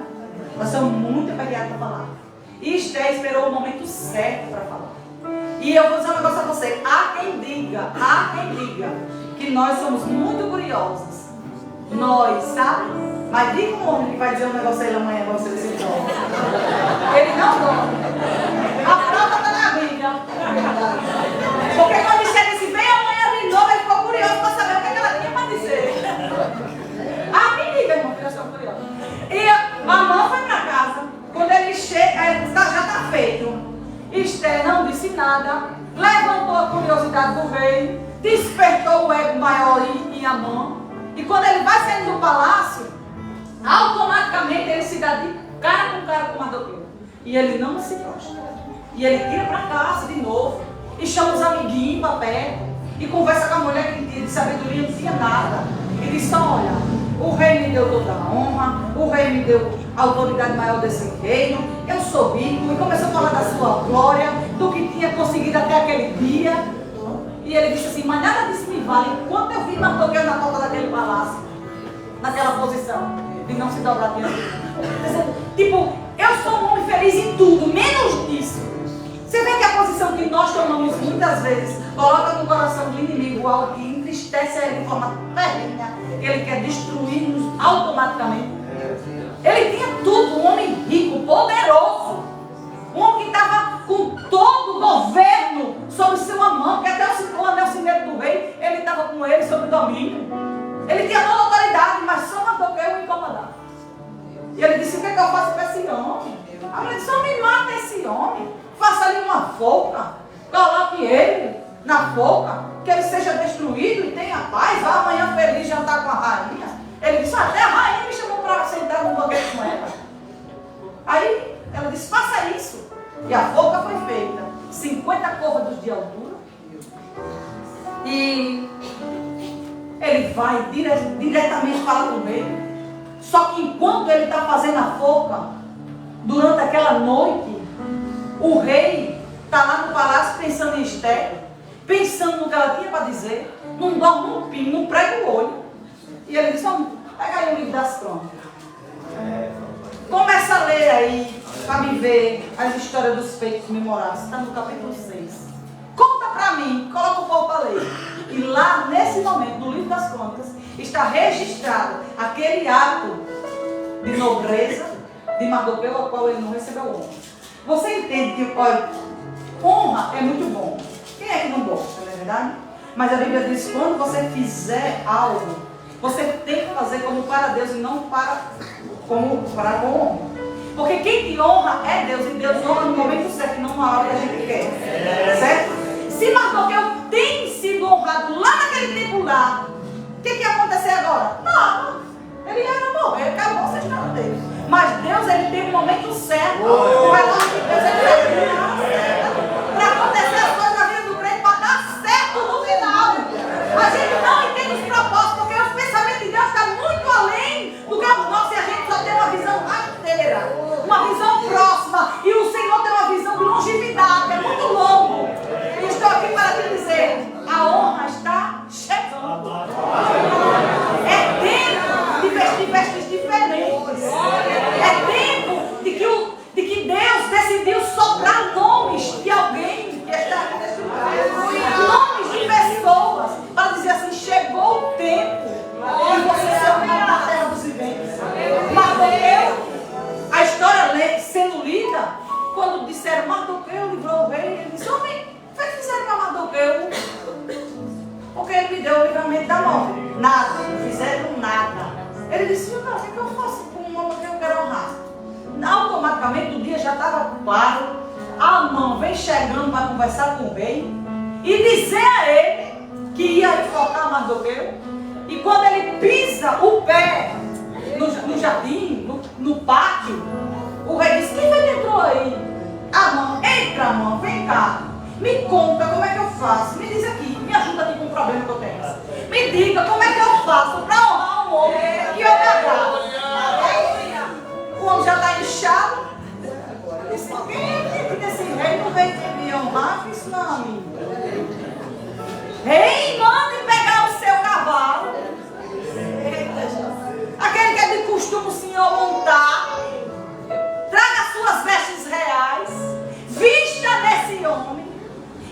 Nós somos muito aperreadas para falar. E Esther esperou o momento certo para falar. E eu vou dizer um negócio a você. Há quem diga que nós somos muito curiosas. Nós, sabe? Mas diga um homem que vai dizer um negócio a ele amanhã para você ver se ele dorme. Ele não dorme. A prova está na Bíblia. Porque quando Esther disse, vem amanhã de novo, ele ficou curioso para saber o que ela tinha para dizer. Ah, quem diga, irmão, que eu sou curiosa. E a mãe foi para casa. Quando ele chega, ele disse, já está feito. Esther não disse nada, levantou a curiosidade do rei, despertou o ego maior em Amã. E quando ele vai saindo do palácio, automaticamente ele se dá de cara com Mardoqueu. E ele não se prostra. E ele tira para casa de novo, e chama os amiguinhos para perto, e conversa com a mulher que de sabedoria não tinha nada. E diz, olha, o rei me deu toda a honra, o rei me deu a autoridade maior desse reino, eu sou rico, e começou a falar da sua glória, do que tinha conseguido até aquele dia. E ele disse assim, mas nada disso me vale, enquanto eu vi Mardoqueu na porta daquele palácio, naquela posição, de não se dobrar diante de mim. Tipo, eu sou um homem feliz em tudo, menos nisso. Você vê que a posição que nós tomamos muitas vezes, coloca no coração do inimigo algo que entristece ele de forma terrível, ele quer destruir-nos automaticamente. Ele tinha tudo, um homem rico, poderoso. Um homem que estava com todo o governo sobre sua mão, porque até o anel cimeiro do rei, ele estava com ele sob domínio. Ele tinha toda a autoridade, mas só Mardoqueu o incomodava. E ele disse, o que é que eu faço com esse homem? A mulher disse, me mata esse homem. Faça ali uma forca, coloque ele na forca, que ele seja destruído e tenha paz. Vá amanhã feliz jantar com a rainha. Ele disse, até a rainha me chamou para sentar no banquete com ela. Aí ela disse, faça isso. E a forca foi feita, 50 côvados de altura. E ele vai diretamente falar com o rei. Só que enquanto ele está fazendo a forca, durante aquela noite, o rei está lá no palácio pensando em Esther, pensando no que ela tinha para dizer, não dorme um pino, não prega o olho. E ele disse, vamos, pega aí o livro das crônicas. Começa a ler aí, para me ver as histórias dos feitos memoráveis. Está no capítulo 6. Conta para mim, coloca o povo para ler. E lá, nesse momento, no livro das crônicas, está registrado aquele ato de nobreza de Mardoqueu, ao qual ele não recebeu honra. Você entende que, olha, honra é muito bom. Quem é que não gosta, não é verdade? Mas a Bíblia diz, quando você fizer algo, você tem que fazer como para Deus e não como para honra. Porque quem te honra é Deus, e Deus honra no momento certo e não na hora que a gente quer. Certo? Se Mardoqueu tem sido honrado lá naquele tempo lá, o que ia acontecer agora? Nada. Ele ia morrer, acabou a história dele. Mas Deus, ele tem um momento certo. O relógio de Deus, ele tem para acontecer as coisas na vida do crente, para dar certo no final. A gente não entende os propósitos, porque os pensamentos de Deus estão muito além do que os nossos, e a gente só tem uma visão rasteira, uma visão próxima. E o Senhor tem uma visão de longevidade, é muito longo. E estou aqui para te dizer, a honra está chegando. É tempo de vestir vestes diferentes. É tempo de que Deus decidiu soprar quarto, Amã vem chegando para conversar com o rei e dizer a ele que ia enfocar Mardoqueu. E quando ele pisa o pé no jardim, no pátio, o rei diz: quem foi que entrou aí? Amã, entra, Amã, vem cá. Me conta como é que eu faço. Me diz aqui, me ajuda aqui com o problema que eu tenho. Me diga como é que eu faço para honrar um homem que eu me agrado. O homem já está inchado. Quem desse rei não veio me honrar? Isso não, amigo. Rei, mande pegar o seu cavalo. Aquele que é de costume o senhor montar. Traga suas vestes reais. Vista desse homem.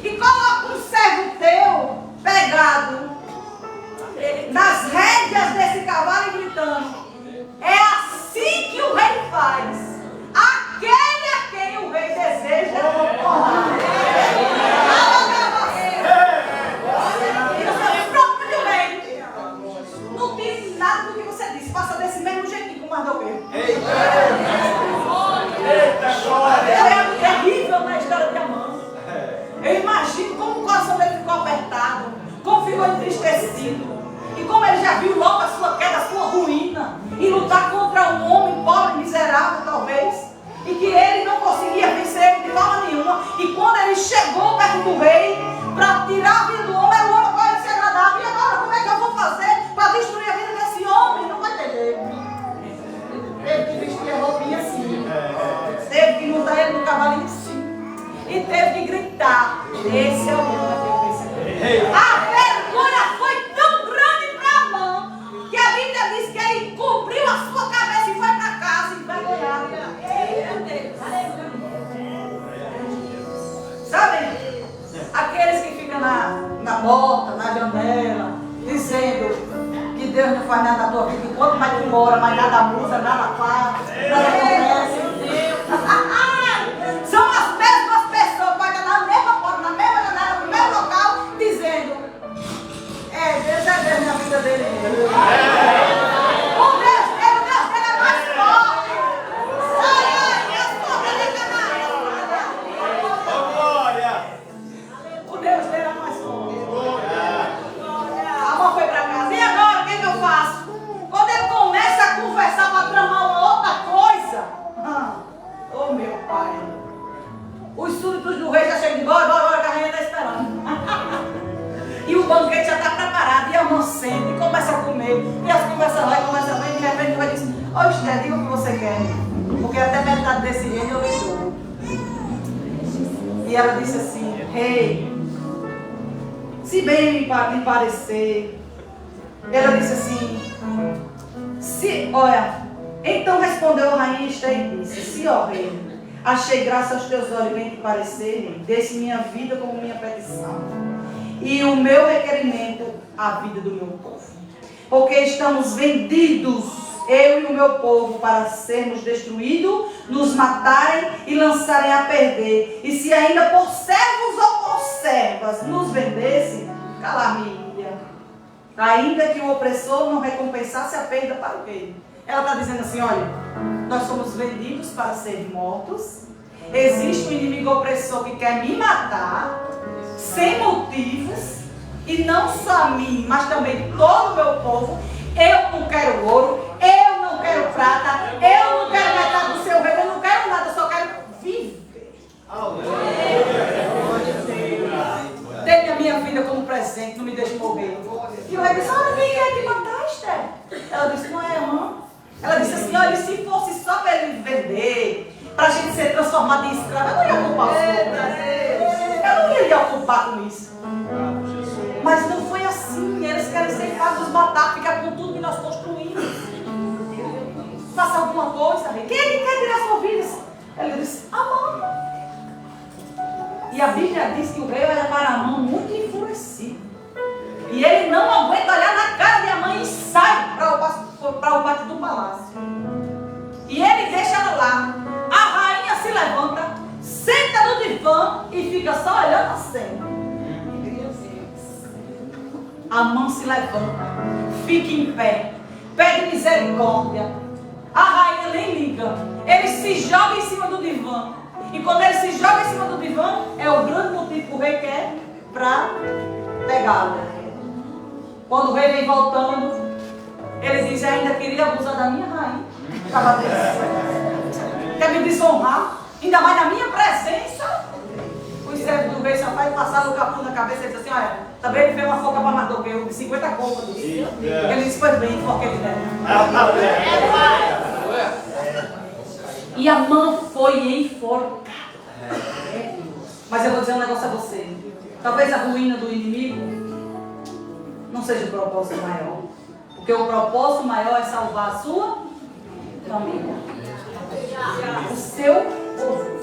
E coloca um servo teu pegado nas rédeas desse cavalo e gritando: é assim que o rei faz. Aquele a quem o rei deseja honrar. Não diz nada do que você disse. Faça desse mesmo jeitinho com o Mardoqueu. É terrível na história de Amã. Eu imagino como o coração dele ficou apertado, como ficou entristecido, e como ele já viu logo a sua queda, a sua ruína, e lutar contra um homem pobre, miserável talvez, e que ele não conseguia vencer de forma nenhuma. E quando ele chegou perto do rei para tirar a vida do homem, era o homem para ele se agradava. E agora como é que eu vou fazer para destruir a vida desse homem? Não vai ter jeito. Teve que vestir a roupinha assim, teve que montar ele no cavalinho assim, e teve que gritar: esse é o homem que eu percebi. A vergonha foi tão grande para Amã que a Bíblia diz que ele cobriu a sua cabeça e foi para casa envergonhado. Sabe, aqueles que ficam na porta, na janela, dizendo que Deus não faz nada na tua vida, enquanto vai embora, mas nada muda, nada faz, nada acontece. São as mesmas pessoas que vai na mesma porta, na mesma janela, no mesmo local, dizendo: Deus é Deus na vida dele. O Deus dele é mais forte. O Deus dele é mais forte. A mão foi para casa. E agora, o que eu faço? Quando ele começa a conversar para tramar uma outra coisa, oh meu pai, os súditos do rei já chegam de bora, que a rainha está esperando. E o banquete já está preparado, e a mão senta e começa a comer. E as conversas lá, e começa a ver, e de repente vai dizer: ô Esther, diga o que você quer, porque até metade desse reino eu lhe dou. E ela disse assim: rei, se bem me parecer, ela disse assim: olha, então respondeu a rainha Esther e disse: se, ó rei, achei graça aos teus olhos bem te parecerem, desse minha vida como minha petição, e o meu requerimento, a vida do meu povo. Porque estamos vendidos, eu e o meu povo, para sermos destruídos, nos matarem e lançarem a perder. E se ainda por servos ou por servas nos vendessem, calamia. Ainda que o opressor não recompensasse a perda para o rei. Ela está dizendo assim: olha, nós somos vendidos para ser mortos. Existe um inimigo opressor que quer me matar sem motivos, e não só a mim, mas também todo o meu povo. Eu não quero ouro, eu não quero prata, eu não quero metade do seu reino, eu não quero nada, eu só quero viver. Dê a minha vida como presente, não me deixe morrer. E o rei disse: olha, quem quer te matar, Esther? Ela disse: não é, irmã. Ela disse assim: olha, se fosse só para ele vender, para a gente ser transformado em escravo, eu não ia ocupar os outros. Eu não ia ocupar com isso. Mas não foi assim. Eles querem ser pagos, matar, ficar com tudo que nós construímos. Faça alguma coisa, rei. Quem é que quer tirar sua vida? Ela disse: Amã. E a Bíblia diz que o rei olha para Amã muito enfurecido. E ele não aguenta olhar na cara de Amã e sai para o pátio do palácio. E ele deixa ela lá. A rainha se levanta, senta no divã e fica só olhando a cena. Amã se levanta, fica em pé, pede misericórdia. A rainha nem liga. Ele se joga em cima do divã E quando ele se joga em cima do divã, é o grande motivo que o rei quer para pegá-lo. Quando o rei vem voltando, ele diz: ainda queria abusar da minha rainha. Estava triste. Quer me desonrar, ainda mais na minha presença. Os servos do rei só faz passar o capuz na cabeça e diz assim: olha, também ele fez uma foca para matar eu de 50 cômodos. Ele disse: pois bem, foca ele dela. E a mão foi enforcada. Mas eu vou dizer um negócio a você. Talvez a ruína do inimigo não seja o propósito maior. Porque o propósito maior é salvar a sua família. O seu povo.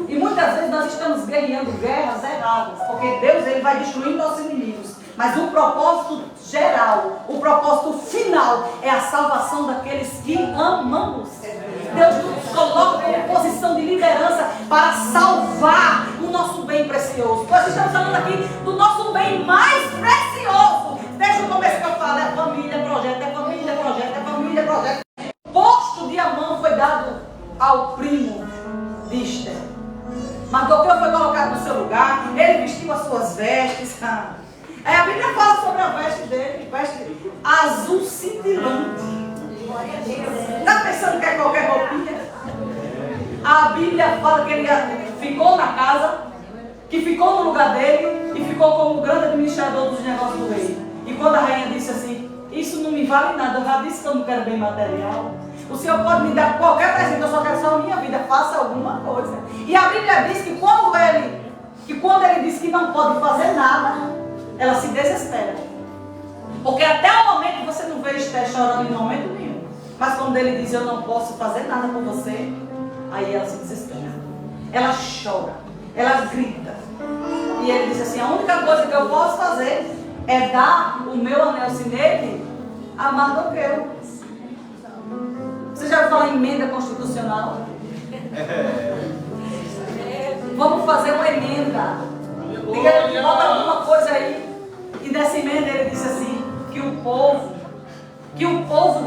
E muitas vezes nós estamos guerreando guerras erradas. Porque Deus ele vai destruindo nossos inimigos. Mas o propósito geral, o propósito final é a salvação daqueles que amamos. Deus nos coloca em posição de liderança para salvar o nosso bem precioso. Nós estamos falando aqui do nosso bem mais precioso. Desde o começo que eu falo, é família, projeto, é família, projeto, é família, projeto. O posto de Amã foi dado ao primo de Esther. Mardoqueu foi colocado no seu lugar, ele vestiu as suas vestes. Aí a Bíblia fala sobre a veste dele, veste azul cintilante. Está pensando que é qualquer roupinha? A Bíblia fala que ele ficou na casa, que ficou no lugar dele e ficou como o grande administrador dos negócios do rei. E quando a rainha disse assim: isso não me vale nada, eu já disse que eu não quero bem material. O Senhor pode me dar qualquer presente, eu só quero só a minha vida, faça alguma coisa. E a Bíblia diz que quando ele diz que não pode fazer nada, ela se desespera. Porque até o momento você não vê Esther chorando em momento nenhum. Mas quando ele diz: eu não posso fazer nada por você, aí ela se desespera. Ela chora, ela grita. E ele diz assim: a única coisa que eu posso fazer é dar o meu anel sinete a Mardoqueu. Você já ouviu falar em emenda constitucional? Vamos fazer uma emenda. Bota alguma coisa aí. E nessa emenda ele disse assim: que o povo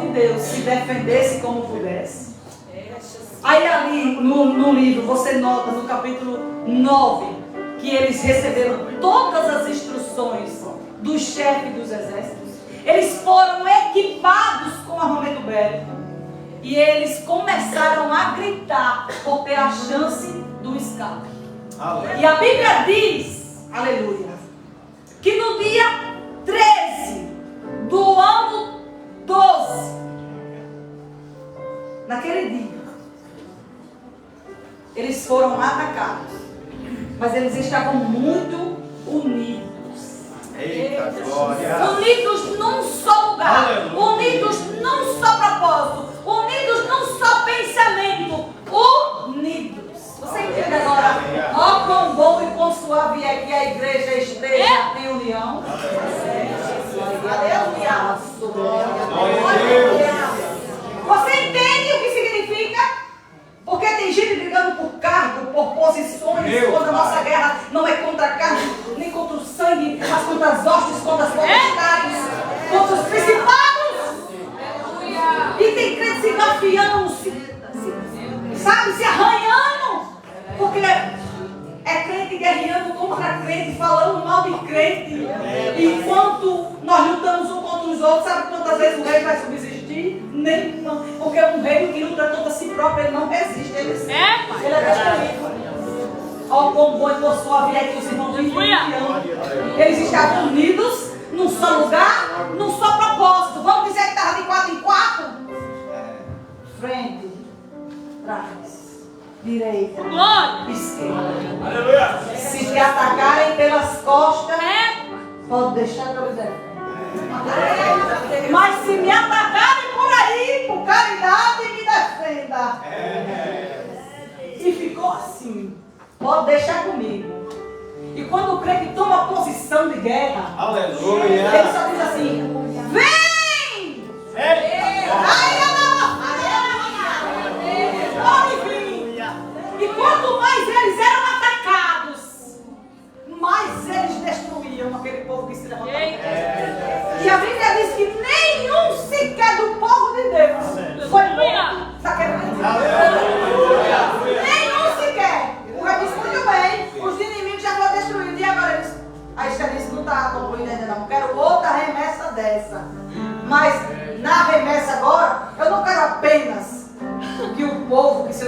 de Deus se defendesse como pudesse. Aí ali no livro você nota no capítulo 9 que eles receberam todas as instruções do chefe dos exércitos. Eles foram equipados com armamento bélico. E eles começaram a gritar por ter a chance do escape. E a Bíblia diz, aleluia, que no dia 13 do ano 12, naquele dia, eles foram atacados. Mas eles estavam muito unidos. Eita, glória. Unidos num só lugar. Aleluia. Unidos num só propósito. Unidos num só pensamento. Unidos. Você entende agora? Ó, quão bom e quão suave é que a igreja esteja em união. Aleluia. Você entende o que significa? Porque tem gente brigando por cargo, por posições, quando a nossa guerra não é contra a carne, nem contra o sangue, mas contra as hostes, contra as potestades, contra os principados. E tem crente se engafiando, se arranhando, porque é crente guerreando contra crente, falando mal de crente. Enquanto nós lutamos uns contra os outros, sabe quantas vezes o rei vai subsistir? Nenhuma. Porque um rei que luta contra si próprio, ele não resiste. Ele é destruído. Olha o quão bom e quão suave é que os irmãos do inferno. Eles estavam unidos num só lugar, num só propósito. Vamos dizer que estava de 4 em 4? Frente, trás, direita, esquerda. Aleluia. Se te atacarem pelas costas, pode deixar que eu lhe mas se me atacarem por aí, por caridade, me defenda. E ficou assim. Pode deixar comigo. E quando o crente toma posição de guerra, aleluia, ele só diz assim: vem! Pode vir! E quanto mais eles eram atacados, mais eles destruíam aquele povo que se levantava. E a Bíblia diz que nenhum sequer do povo de Deus foi morto daquele povo. Nenhum sequer.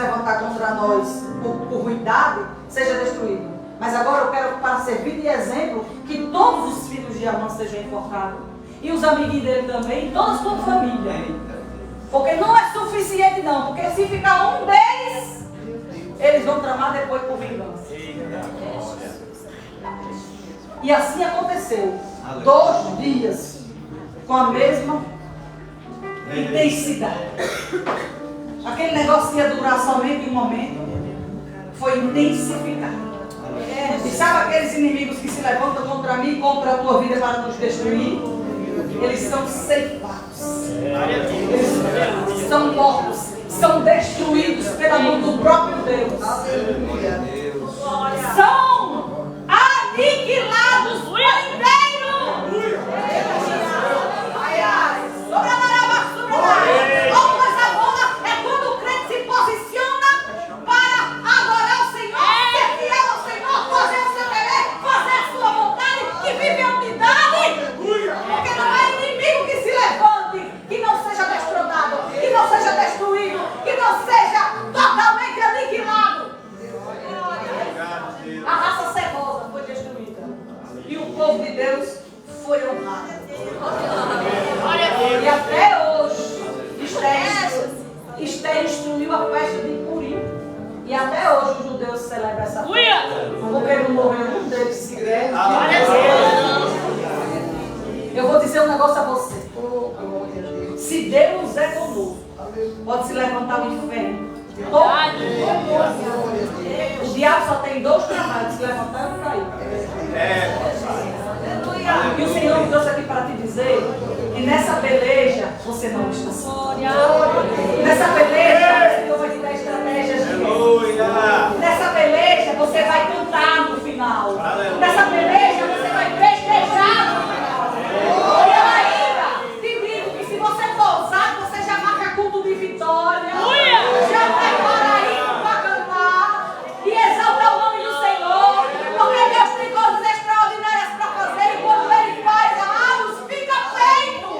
levantar contra nós por ruindade, seja destruído. Mas agora eu quero, para servir de exemplo, que todos os filhos de Amã sejam enforcados. E os amiguinhos dele também, e toda a sua família. Porque não é suficiente não, porque se ficar um deles, eles vão tramar depois por vingança. E assim aconteceu. 2 dias com a mesma intensidade. Aquele negócio ia durar somente um momento, foi intensificado. E sabe aqueles inimigos que se levantam contra mim e contra a tua vida para nos destruir? Eles são ceifados. Eles são mortos. São destruídos pela mão do próprio Deus. São aniquilados por inteiro. Ai, ai. Uma coisa boa é quando o crente se posiciona para adorar o Senhor, ser fiel ao Senhor, fazer o seu querer, fazer a sua vontade, que vive a unidade. Porque não é inimigo que se levante, que não seja destronado, que não seja destruído, que não seja totalmente aniquilado. A raça cebosa foi destruída e o povo de Deus foi honrado. E até hoje Esther instruiu a festa de Purim. E até hoje os judeus celebram essa festa. Porque não morreu um deles sequer. Eu vou dizer um negócio a você. Se Deus é conosco, pode se levantar o inferno. O diabo só tem 2 trabalhos: se levantar e cair. E o Senhor me trouxe aqui para te dizer que nessa peleja você não está só. Nessa peleja o Senhor vai te dar estratégias de guerra. Nessa peleja você vai cantar no final. Nessa peleja você vai festejar no final. E eu ainda te digo que se você for ousado, você já marca culto de vitória. Já prepara aí para cantar e exaltar o nome do Senhor. Porque Deus tem coisas extraordinárias para fazer. E quando Ele faz, amados, fica feito.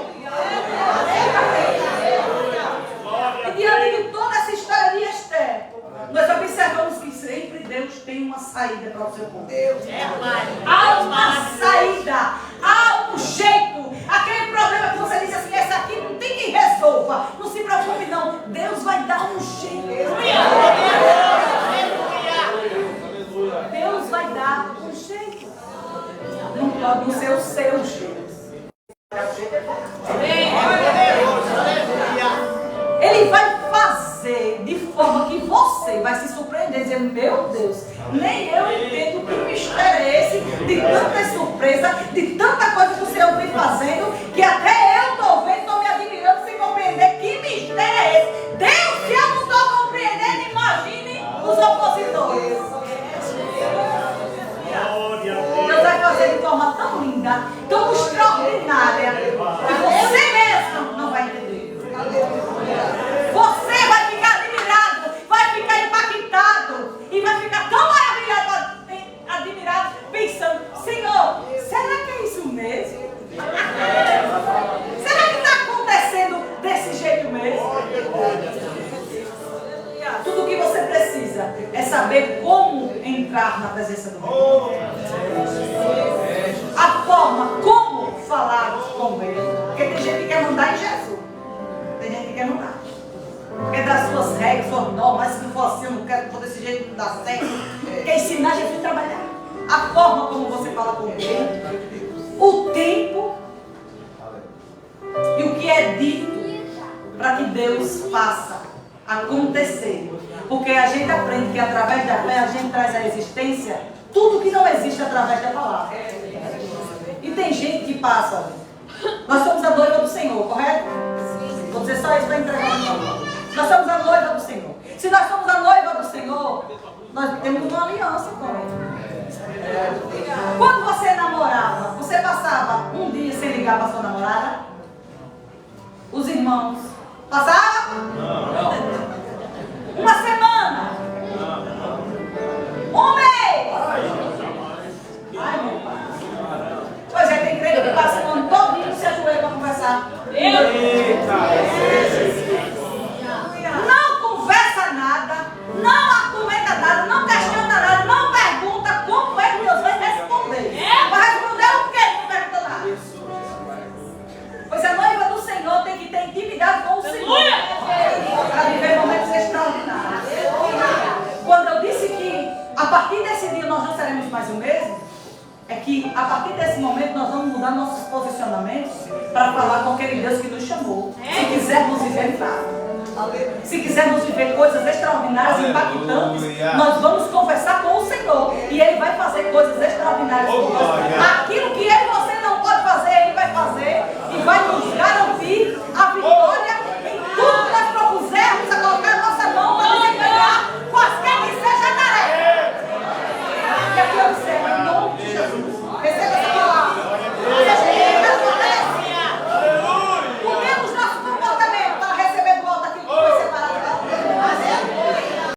E diante de toda essa história de Esther, nós observamos que sempre Deus tem uma saída para o seu povo. Há uma saída, há um jeito. Aquele problema que você disse assim, esse aqui não tem quem resolva. Não se preocupe não, Deus vai dar um jeito. Deus vai dar um jeito. Não pode ser o seu jeito. Ele vai fazer de forma que você vai se surpreender, dizendo, meu Deus, nem eu entendo que mistério é esse, de tanta surpresa, de tanta coisa que o Senhor vem fazendo, que até eu estou vendo, estou me admirando sem compreender que mistério é esse. Deus, se eu não estou compreendendo, imagine os opositores. Deus vai fazer de forma tão linda, tão extraordinária, que você mesmo não vai entender. Você vai ficar admirado, vai ficar impactado e vai ficar tão admirado, pensando, Senhor, será que é isso mesmo? Será que está acontecendo desse jeito mesmo? Tudo o que você precisa é saber como entrar na presença do Deus. A forma como falar com Ele. Porque tem gente que quer mandar em Jesus. Tem gente que quer mandar. Quer dar suas regras, suas normas. Se não for assim, eu não quero, for desse jeito, não dá certo. Quer ensinar Jesus a trabalhar. A forma como você fala com Ele. O tempo. E o que é dito para que Deus faça acontecer. Porque a gente aprende que através da fé a gente traz à existência tudo que não existe através da palavra. E tem gente que passa. Nós somos a noiva do Senhor, correto? Vou dizer só isso para entregar o nome. Nós somos a noiva do Senhor. Se nós somos a noiva do Senhor, nós temos uma aliança com Ele. Quando você namorava, você passava um dia sem ligar para sua namorada? Os irmãos passavam? Não. Uma semana? Um mês? Ai, meu pai. Pois é, tem crente que passa o ano todinho se ajoelha para conversar. Não conversa nada. dia nós não seremos mais o mesmo, é que a partir desse momento nós vamos mudar nossos posicionamentos para falar com aquele Deus que nos chamou. Se quisermos viver nada. Se quisermos viver coisas extraordinárias, impactantes, nós vamos conversar com o Senhor e Ele vai fazer coisas extraordinárias conosco.